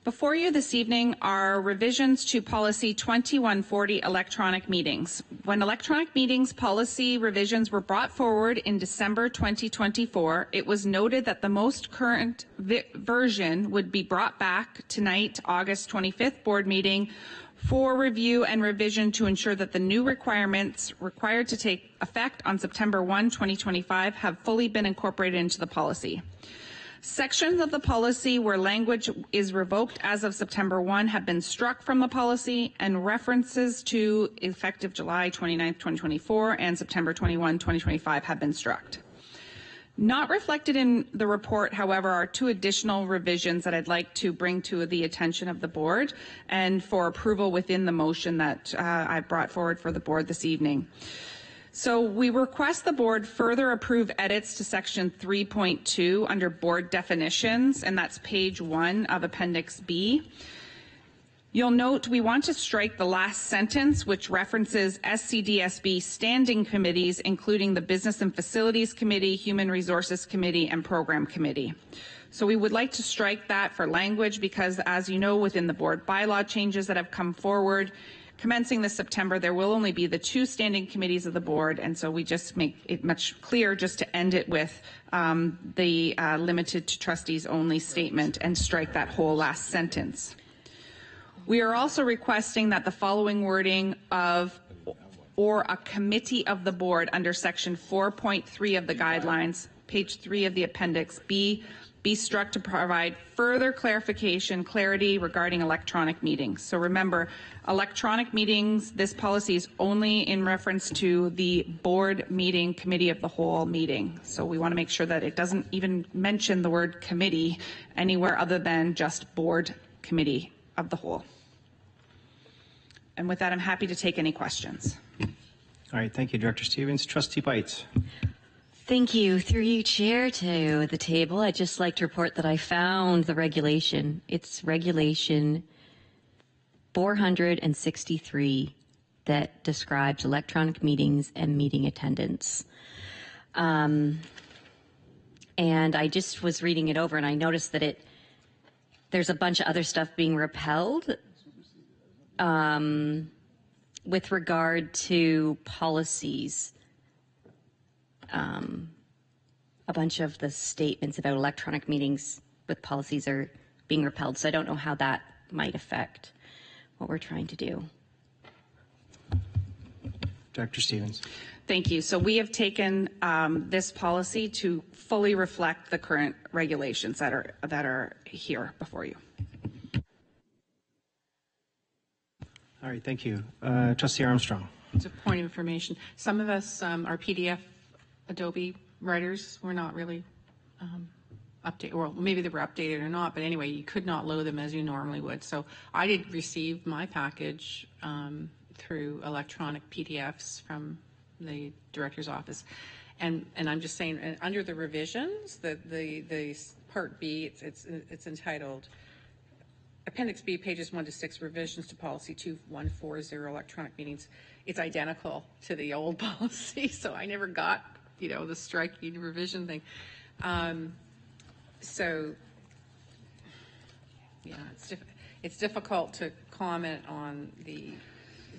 Before you this evening are revisions to policy 2140, electronic meetings. When electronic meetings policy revisions were brought forward in December 2024, it was noted that the most current version would be brought back tonight, August 25th board meeting, for review and revision to ensure that the new requirements required to take effect on September 1, 2025 have fully been incorporated into the policy. Sections of the policy where language is revoked as of September 1 have been struck from the policy, and references to effective July 29, 2024 and September 21, 2025 have been struck. Not reflected in the report, however, are two additional revisions that I'd like to bring to the attention of the board and for approval within the motion that I brought forward for the board this evening. So we request the board further approve edits to section 3.2 under board definitions, and that's page 1 of appendix B. You'll note we want to strike the last sentence, which references SCDSB standing committees, including the Business and Facilities Committee, Human Resources Committee, and Program Committee. So we would like to strike that for language because, as you know, within the board bylaw changes that have come forward, commencing this September, there will only be the 2 standing committees of the board, and so we just make it much clearer just to end it with the limited to trustees only statement and strike that whole last sentence. We are also requesting that the following wording of or a committee of the board under section 4.3 of the guidelines, page 3 of the appendix, be struck to provide further clarity regarding electronic meetings. So remember, electronic meetings, this policy is only in reference to the board meeting, committee of the whole meeting. So we want to make sure that it doesn't even mention the word committee anywhere other than just board committee of the whole. And with that, I'm happy to take any questions. All right, thank you, Director Stevens. Trustee Bites. Thank you. Through you, Chair, to the table, I'd just like to report that I found the regulation. It's regulation 463 that describes electronic meetings and meeting attendance. And I just was reading it over and I noticed that there's a bunch of other stuff being repelled with regard to policies. A bunch of the statements about electronic meetings with policies are being repelled, so I don't know how that might affect what we're trying to do. Director Stevens. Thank you. So we have taken this policy to fully reflect the current regulations that are here before you. All right, thank you. Trustee Armstrong. It's a point of information. Some of us are PDF Adobe writers. We're not really updated, well, maybe they were updated or not, but anyway, you could not load them as you normally would. So I did receive my package through electronic PDFs from the director's office. And I'm just saying, under the revisions, the Part B, it's entitled Appendix B, pages 1 to 6, revisions to policy 2140, electronic meetings. It's identical to the old policy, so I never got, the striking revision thing. So, yeah, it's difficult to comment on the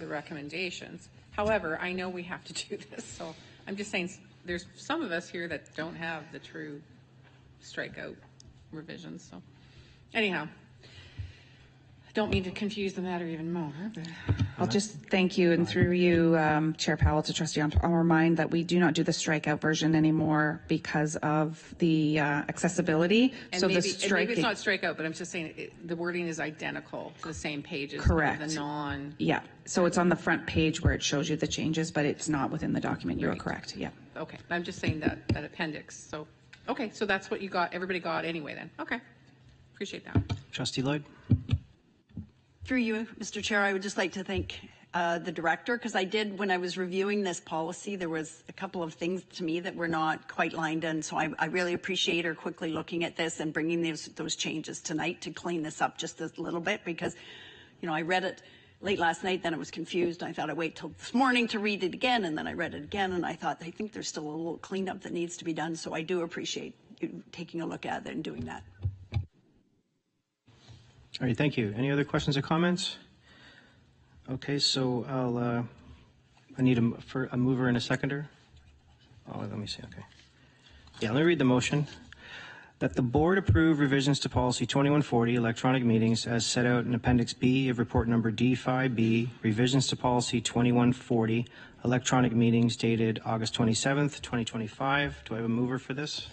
recommendations. However, I know we have to do this, so I'm just saying there's some of us here that don't have the true strikeout revisions. So, anyhow. Don't mean to confuse the matter even more. But I'll just thank you, and through you, Chair Powell, to Trustee Armstrong, I'll remind that we do not do the strikeout version anymore because of the accessibility. And so maybe, the striking, maybe it's not strikeout, but I'm just saying the wording is identical to the same pages. Correct. The non. Yeah. So it's on the front page where it shows you the changes, but it's not within the document. You are correct. Yeah. Okay. I'm just saying that appendix. So, okay. So that's what you got. Everybody got anyway then. Okay. Appreciate that. Trustee Lloyd. Through you, Mr. Chair, I would just like to thank the director, because when I was reviewing this policy, there was a couple of things to me that were not quite lined in. So I really appreciate her quickly looking at this and bringing those changes tonight to clean this up just a little bit, because, I read it late last night, then I was confused. I thought I'd wait till this morning to read it again, and then I read it again, and I think there's still a little cleanup that needs to be done. So I do appreciate you taking a look at it and doing that. All right, thank you. Any other questions or comments? Okay, so I need a mover and a seconder. Oh, let me see, okay. Yeah, let me read the motion. That the board approve revisions to policy 2140, electronic meetings, as set out in Appendix B of report number D5B, revisions to policy 2140, electronic meetings dated August 27th, 2025. Do I have a mover for this?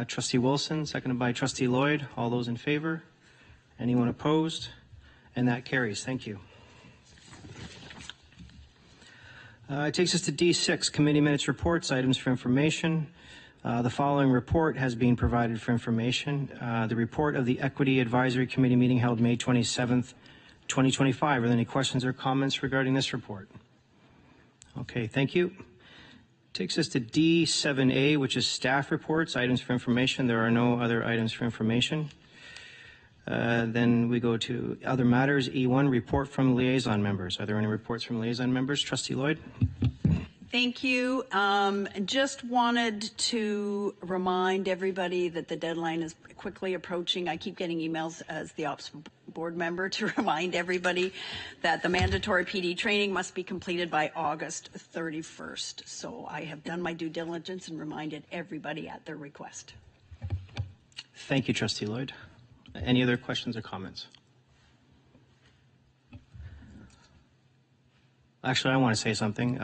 Trustee Wilson, seconded by Trustee Lloyd. All those in favor? Anyone opposed? And that carries. Thank you. It takes us to D6, committee minutes reports, items for information. The following report has been provided for information. The report of the Equity Advisory Committee meeting held May 27th, 2025. Are there any questions or comments regarding this report? Okay, thank you. Takes us to D7A, which is staff reports, items for information. There are no other items for information. Then we go to other matters. E1, report from liaison members. Are there any reports from liaison members? Trustee Lloyd? Thank you. Just wanted to remind everybody that the deadline is quickly approaching. I keep getting emails as the Ops board member to remind everybody that the mandatory PD training must be completed by August 31st. So I have done my due diligence and reminded everybody at their request. Thank you, Trustee Lloyd. Any other questions or comments? Actually, I want to say something.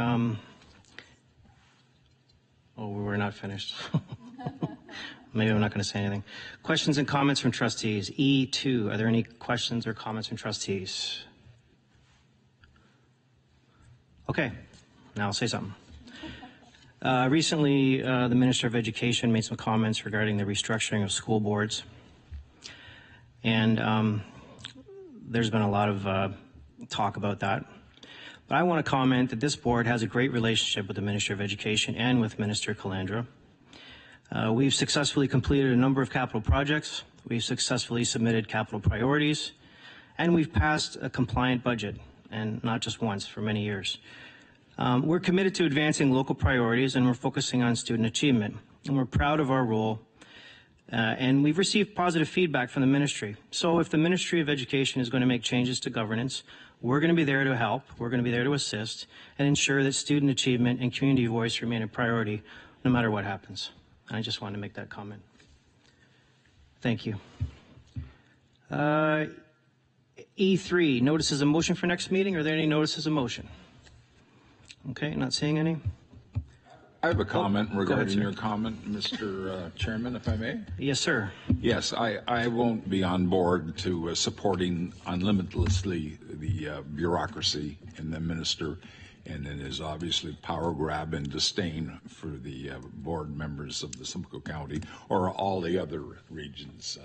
Oh, we're not finished. Maybe I'm not going to say anything. Questions and comments from trustees. E2, are there any questions or comments from trustees? Okay, now I'll say something. Recently, the Minister of Education made some comments regarding the restructuring of school boards. And there's been a lot of talk about that. But I want to comment that this board has a great relationship with the Minister of Education and with Minister Calandra. We've successfully completed a number of capital projects. We've successfully submitted capital priorities. And we've passed a compliant budget, and not just once, for many years. We're committed to advancing local priorities, and we're focusing on student achievement. And we're proud of our role. And we've received positive feedback from the ministry. So if the Ministry of Education is going to make changes to governance, we're going to be there to help, we're going to be there to assist, and ensure that student achievement and community voice remain a priority no matter what happens. And I just wanted to make that comment. Thank you. E3, notices of motion for next meeting. Are there any notices of motion? Okay, not seeing any. I have a comment regarding sir. your comment, Mr. Chairman, if I may. Yes, sir. Yes, I won't be on board to supporting unlimitlessly the bureaucracy and the minister, and it is obviously power grab and disdain for the board members of the Simcoe County or all the other regions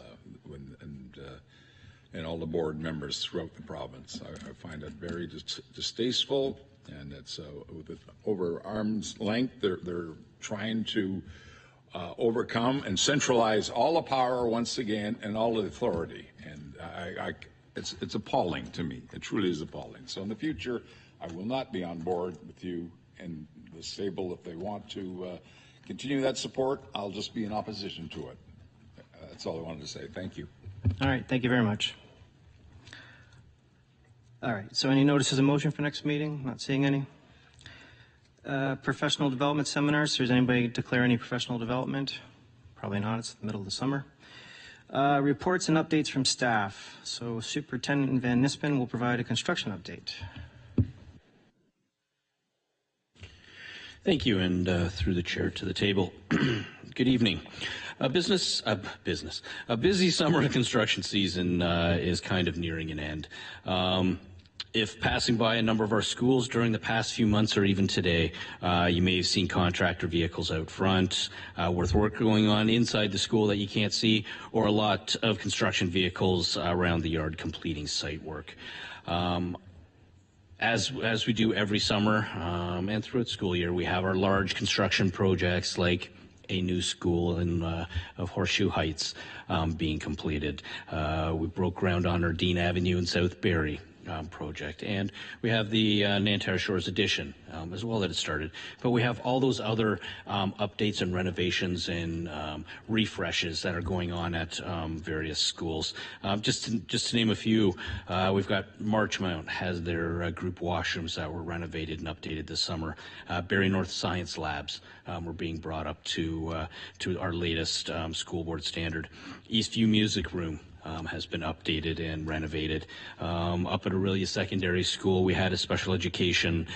and all the board members throughout the province. I find it very distasteful. And it's over arm's length. They're trying to overcome and centralize all the power once again and all the authority. And it's appalling to me. It truly is appalling. So in the future, I will not be on board with you and the Sable. If they want to continue that support, I'll just be in opposition to it. That's all I wanted to say. Thank you. All right. Thank you very much. All right, so any notices of motion for next meeting? Not seeing any. Professional development seminars. Does anybody declare any professional development? Probably not. It's the middle of the summer. Reports and updates from staff. So Superintendent Van Nispen will provide a construction update. Thank you, and through the chair to the table. Good evening. A busy summer construction season is kind of nearing an end. If passing by a number of our schools during the past few months or even today, you may have seen contractor vehicles out front, with work going on inside the school that you can't see, or a lot of construction vehicles around the yard completing site work. As we do every summer and throughout school year, we have our large construction projects like a new school of Horseshoe Heights being completed. We broke ground on our Dean Avenue in South Barrie project, and we have the Nanterre Shores addition as well that it started. But we have all those other updates and renovations and refreshes that are going on at various schools. Just to name a few, we've got Marchmount has their group washrooms that were renovated and updated this summer. Barrie North Science Labs were being brought up to our latest school board standard. Eastview Music Room has been updated and renovated. Up at Aurelia Secondary School, we had a special education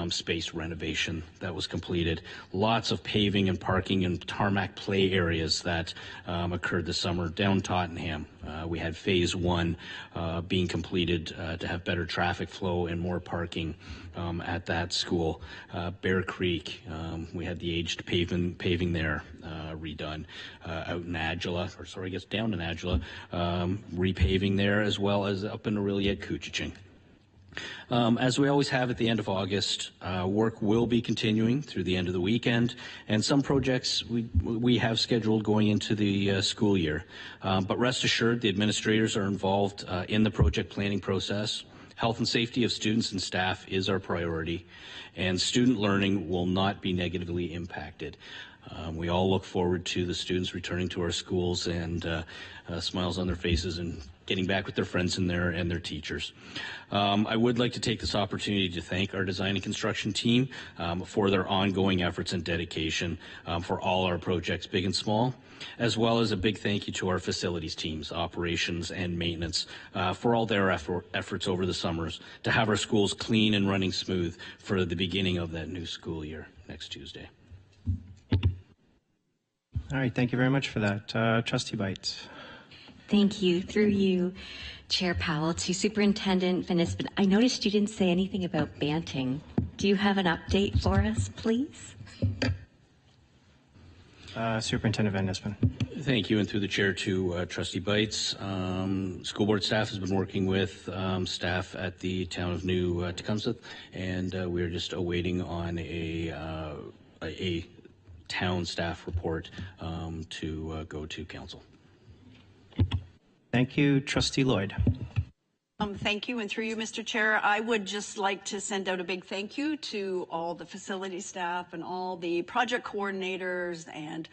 space renovation that was completed. Lots of paving and parking and tarmac play areas that occurred this summer. Down Tottenham, we had phase 1 being completed to have better traffic flow and more parking at that school. Bear Creek, we had the aged paving there redone. Out in Agila, down in Agila, repaving there, as well as up in Aurelia at Couchiching. As we always have at the end of August, work will be continuing through the end of the weekend, and some projects we have scheduled going into the school year. But rest assured, the administrators are involved in the project planning process. Health and safety of students and staff is our priority, and student learning will not be negatively impacted. We all look forward to the students returning to our schools and smiles on their faces and getting back with their friends and their teachers. I would like to take this opportunity to thank our design and construction team for their ongoing efforts and dedication for all our projects, big and small, as well as a big thank you to our facilities teams, operations and maintenance, for all their efforts over the summers to have our schools clean and running smooth for the beginning of that new school year next Tuesday. All right, thank you very much for that. Trustee Bites. Thank you. Through you, Chair Powell, to Superintendent Van Ispen. I noticed you didn't say anything about Banting. Do you have an update for us, please? Superintendent Van Ispen. Thank you, and through the chair to Trustee Bites. School board staff has been working with staff at the town of New Tecumseh, and we are just awaiting on a town staff report to go to council. Thank you. Trustee Lloyd. Thank you, and through you, Mr. Chair, I would just like to send out a big thank you to all the facility staff and all the project coordinators and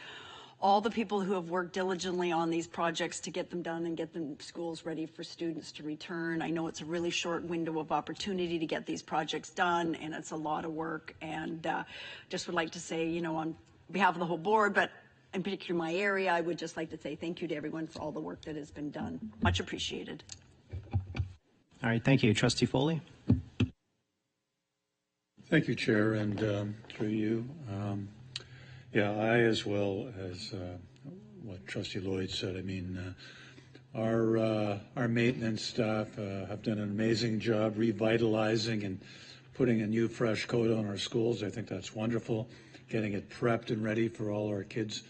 all the people who have worked diligently on these projects to get them done and get the schools ready for students to return. I know it's a really short window of opportunity to get these projects done, and it's a lot of work, and just would like to say, you know, on behalf of the whole board, but in particular my area, I would just like to say thank you to everyone for all the work that has been done. Much appreciated. All right, thank you. Trustee Foley. Thank you, Chair, and through you. Yeah, I, as well as what Trustee Lloyd said, I mean, our maintenance staff have done an amazing job revitalizing and putting a new fresh coat on our schools. I think that's wonderful, getting it prepped and ready for all our kids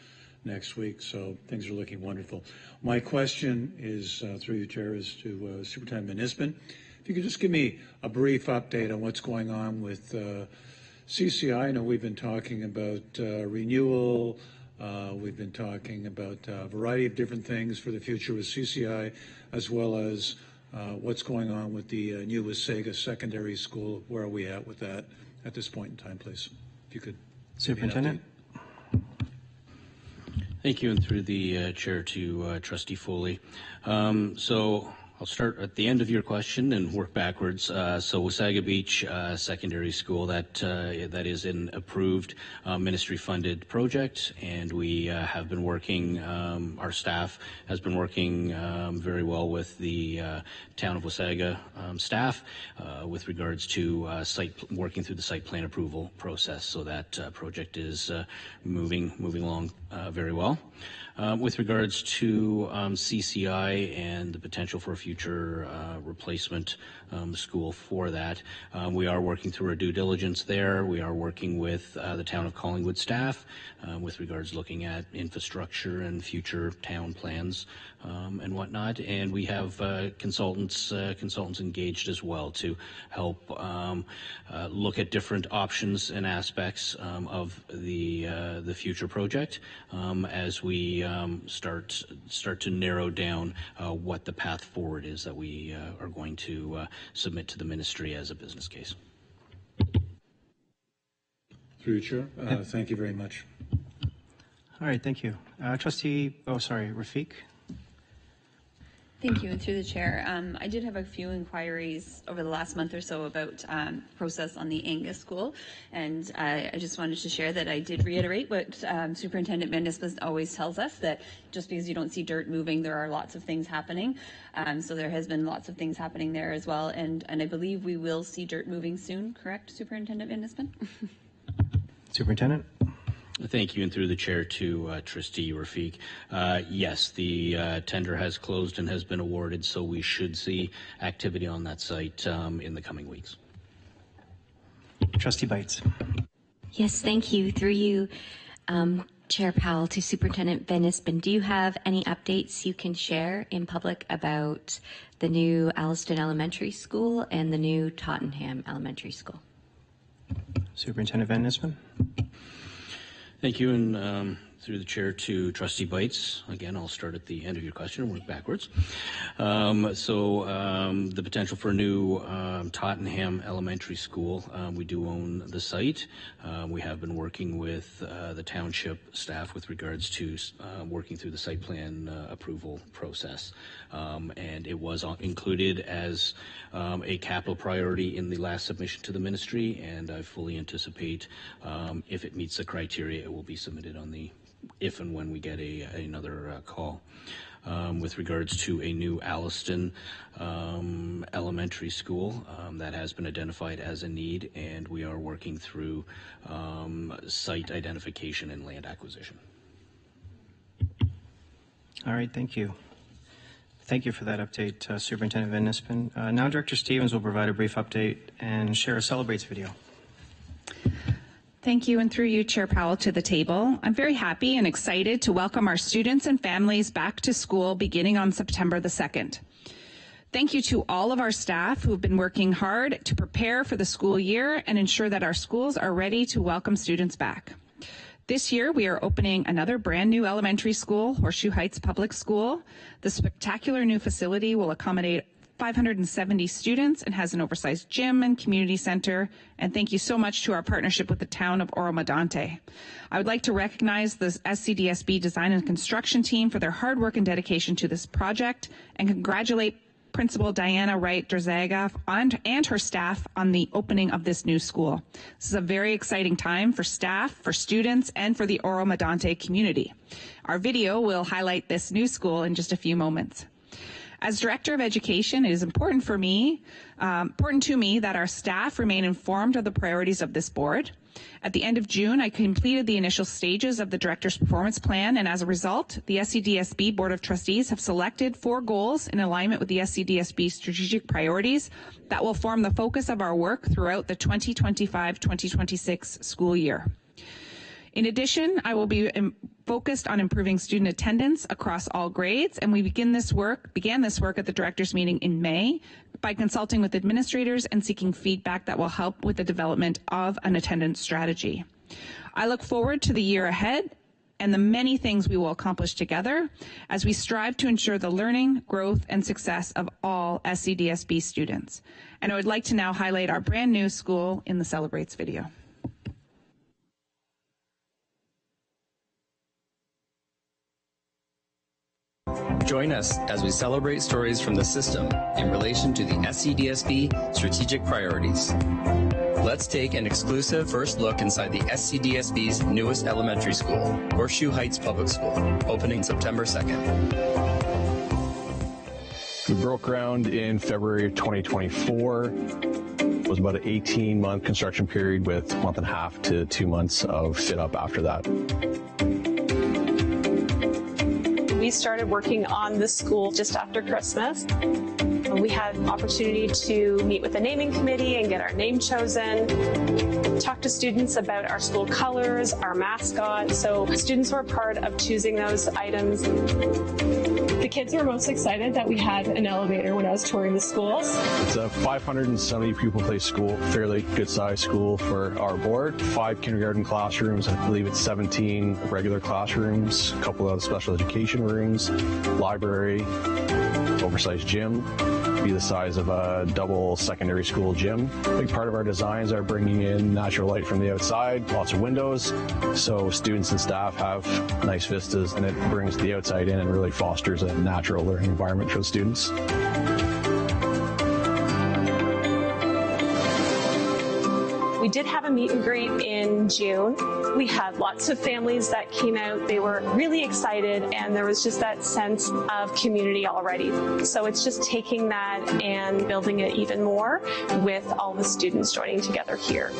next week, so things are looking wonderful. My question is, through you, Chair, is to Superintendent Van Ispen. If you could just give me a brief update on what's going on with CCI. I know we've been talking about renewal. We've been talking about a variety of different things for the future with CCI, as well as what's going on with the new Wasaga Secondary School. Where are we at with that at this point in time, please? If you could. Superintendent. Thank you, and through the chair to Trustee Foley. So I'll start at the end of your question and work backwards. So Wasaga Beach Secondary School, that is an approved ministry-funded project, and we have been working, our staff has been working very well with the town of Wasaga staff with regards to working through the site plan approval process. So that project is moving along very well. With regards to CCI and the potential for a future replacement school for that, we are working through our due diligence there. We are working with the town of Collingwood staff with regards looking at infrastructure and future town plans and whatnot. And we have consultants engaged as well to help look at different options and aspects of the future project as we start to narrow down what the path forward is that we are going to submit to the ministry as a business case. Through you, Chair. Thank you very much. All right, thank you. Rafiq. Thank you, and through the chair, I did have a few inquiries over the last month or so about process on the Angus School, and I just wanted to share that I did reiterate what Superintendent Van Ispen always tells us, that just because you don't see dirt moving, there are lots of things happening. So there has been lots of things happening there as well, and I believe we will see dirt moving soon, correct, Superintendent Van Ispen? Superintendent. Thank you, and through the chair to Trustee Rafiq. Yes, the tender has closed and has been awarded, so we should see activity on that site in the coming weeks. Trustee Bites. Yes, thank you. Through you, Chair Powell, to Superintendent Van Ispen. Do you have any updates you can share in public about the new Alliston Elementary School and the new Tottenham Elementary School. Superintendent Van Nispen. Thank you, and through the chair to Trustee Bites. Again, I'll start at the end of your question and work backwards. The potential for a new Tottenham Elementary School, we do own the site. We have been working with the township staff with regards to working through the site plan approval process. And it was included as a capital priority in the last submission to the ministry, and I fully anticipate if it meets the criteria, it will be submitted on the if and when we get another call. With regards to a new Alliston Elementary School, that has been identified as a need, and we are working through site identification and land acquisition. All right, thank you. Thank you for that update, Superintendent Van Nispen. Now Director Stevens will provide a brief update and share a Celebrates video. Thank you, and through you, Chair Powell, to the table. I'm very happy and excited to welcome our students and families back to school beginning on September the 2nd. Thank you to all of our staff who have been working hard to prepare for the school year and ensure that our schools are ready to welcome students back. This year, we are opening another brand new elementary school, Horseshoe Heights Public School. The spectacular new facility will accommodate 570 students and has an oversized gym and community center. And thank you so much to our partnership with the town of Oro-Medonte. I would like to recognize the SCDSB design and construction team for their hard work and dedication to this project, and congratulate Principal Diana Wright-Drzaga and her staff on the opening of this new school. This is a very exciting time for staff, for students, and for the Oro-Medonte community. Our video will highlight this new school in just a few moments. As Director of Education, it is important to me that our staff remain informed of the priorities of this board. At the end of June, I completed the initial stages of the Director's Performance Plan, and as a result, the SCDSB Board of Trustees have selected 4 goals in alignment with the SCDSB strategic priorities that will form the focus of our work throughout the 2025-2026 school year. In addition, I will be focused on improving student attendance across all grades, and we began this work at the directors meeting in May by consulting with administrators and seeking feedback that will help with the development of an attendance strategy. I look forward to the year ahead and the many things we will accomplish together as we strive to ensure the learning, growth, and success of all SCDSB students. And I would like to now highlight our brand new school in the Celebrates video. Join us as we celebrate stories from the system in relation to the SCDSB strategic priorities. Let's take an exclusive first look inside the SCDSB's newest elementary school, Horseshoe Heights Public School, opening September 2nd. We broke ground in February of 2024. It was about an 18-month construction period with a month and a half to 2 months of fit-up after that. We started working on this school just after Christmas. We had an opportunity to meet with the naming committee and get our name chosen, talk to students about our school colors, our mascot. So students were part of choosing those items. The kids were most excited that we had an elevator when I was touring the schools. It's a 570 pupil place school, fairly good sized school for our board. 5 kindergarten classrooms, I believe it's 17 regular classrooms, a couple of special education rooms, library, oversized gym, be the size of a double secondary school gym. A big part of our designs are bringing in natural light from the outside, lots of windows, so students and staff have nice vistas, and it brings the outside in and really fosters a natural learning environment for the students. We did have a meet and greet in June. We had lots of families that came out. They were really excited, and there was just that sense of community already. So it's just taking that and building it even more with all the students joining together here.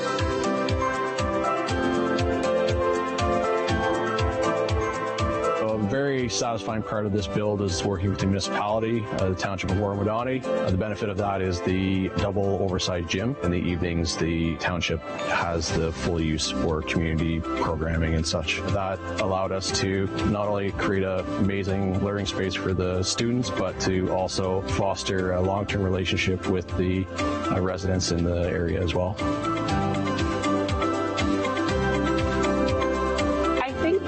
A very satisfying part of this build is working with the municipality, the Township of Warren-Wadani. The benefit of that is the double oversized gym. In the evenings, the township has the full use for community programming and such. That allowed us to not only create an amazing learning space for the students, but to also foster a long-term relationship with the residents in the area as well.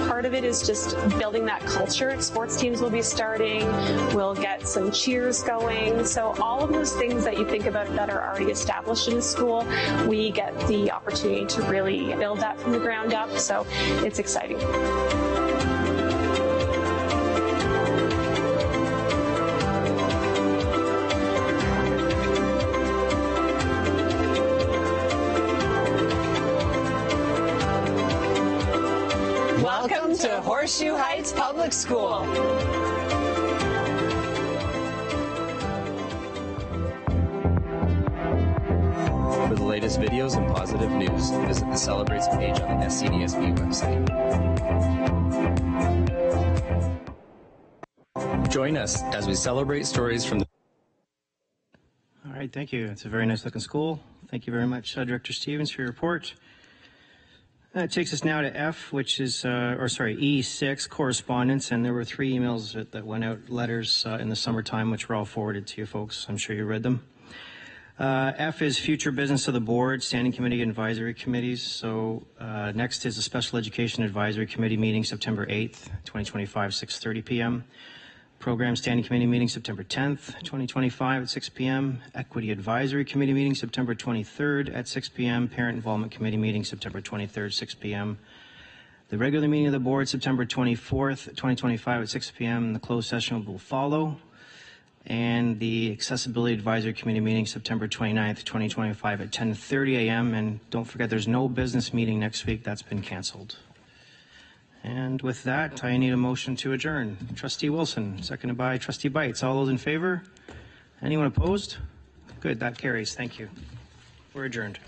Part of it is just building that culture. Sports teams will be starting. We'll get some cheers going. So all of those things that you think about that are already established in a school, we get the opportunity to really build that from the ground up. So it's exciting. Welcome to Horseshoe Heights Public School. For the latest videos and positive news, visit the Celebrates page on the SCDSB website. Join us as we celebrate stories from the... All right, thank you. It's a very nice looking school. Thank you very much, Director Stevens, for your report. That takes us now to F, which is, E6, correspondence, and there were 3 emails that went out, letters in the summertime, which were all forwarded to you folks. I'm sure you read them. F is future business of the board, standing committee, advisory committees. So next is a special education advisory committee meeting, September 8th, 2025, 6:30 p.m. Program Standing Committee meeting September 10th, 2025 at 6 p.m. Equity Advisory Committee meeting September 23rd at 6 p.m. Parent Involvement Committee meeting September 23rd, 6 p.m. The regular meeting of the board September 24th, 2025 at 6 p.m. The closed session will follow. And the Accessibility Advisory Committee meeting September 29th, 2025 at 10:30 a.m. And don't forget, there's no business meeting next week. That's been canceled. And with that, I need a motion to adjourn. Trustee Wilson, seconded by Trustee Bites. All those in favor? Anyone opposed? Good, that carries. Thank you. We're adjourned.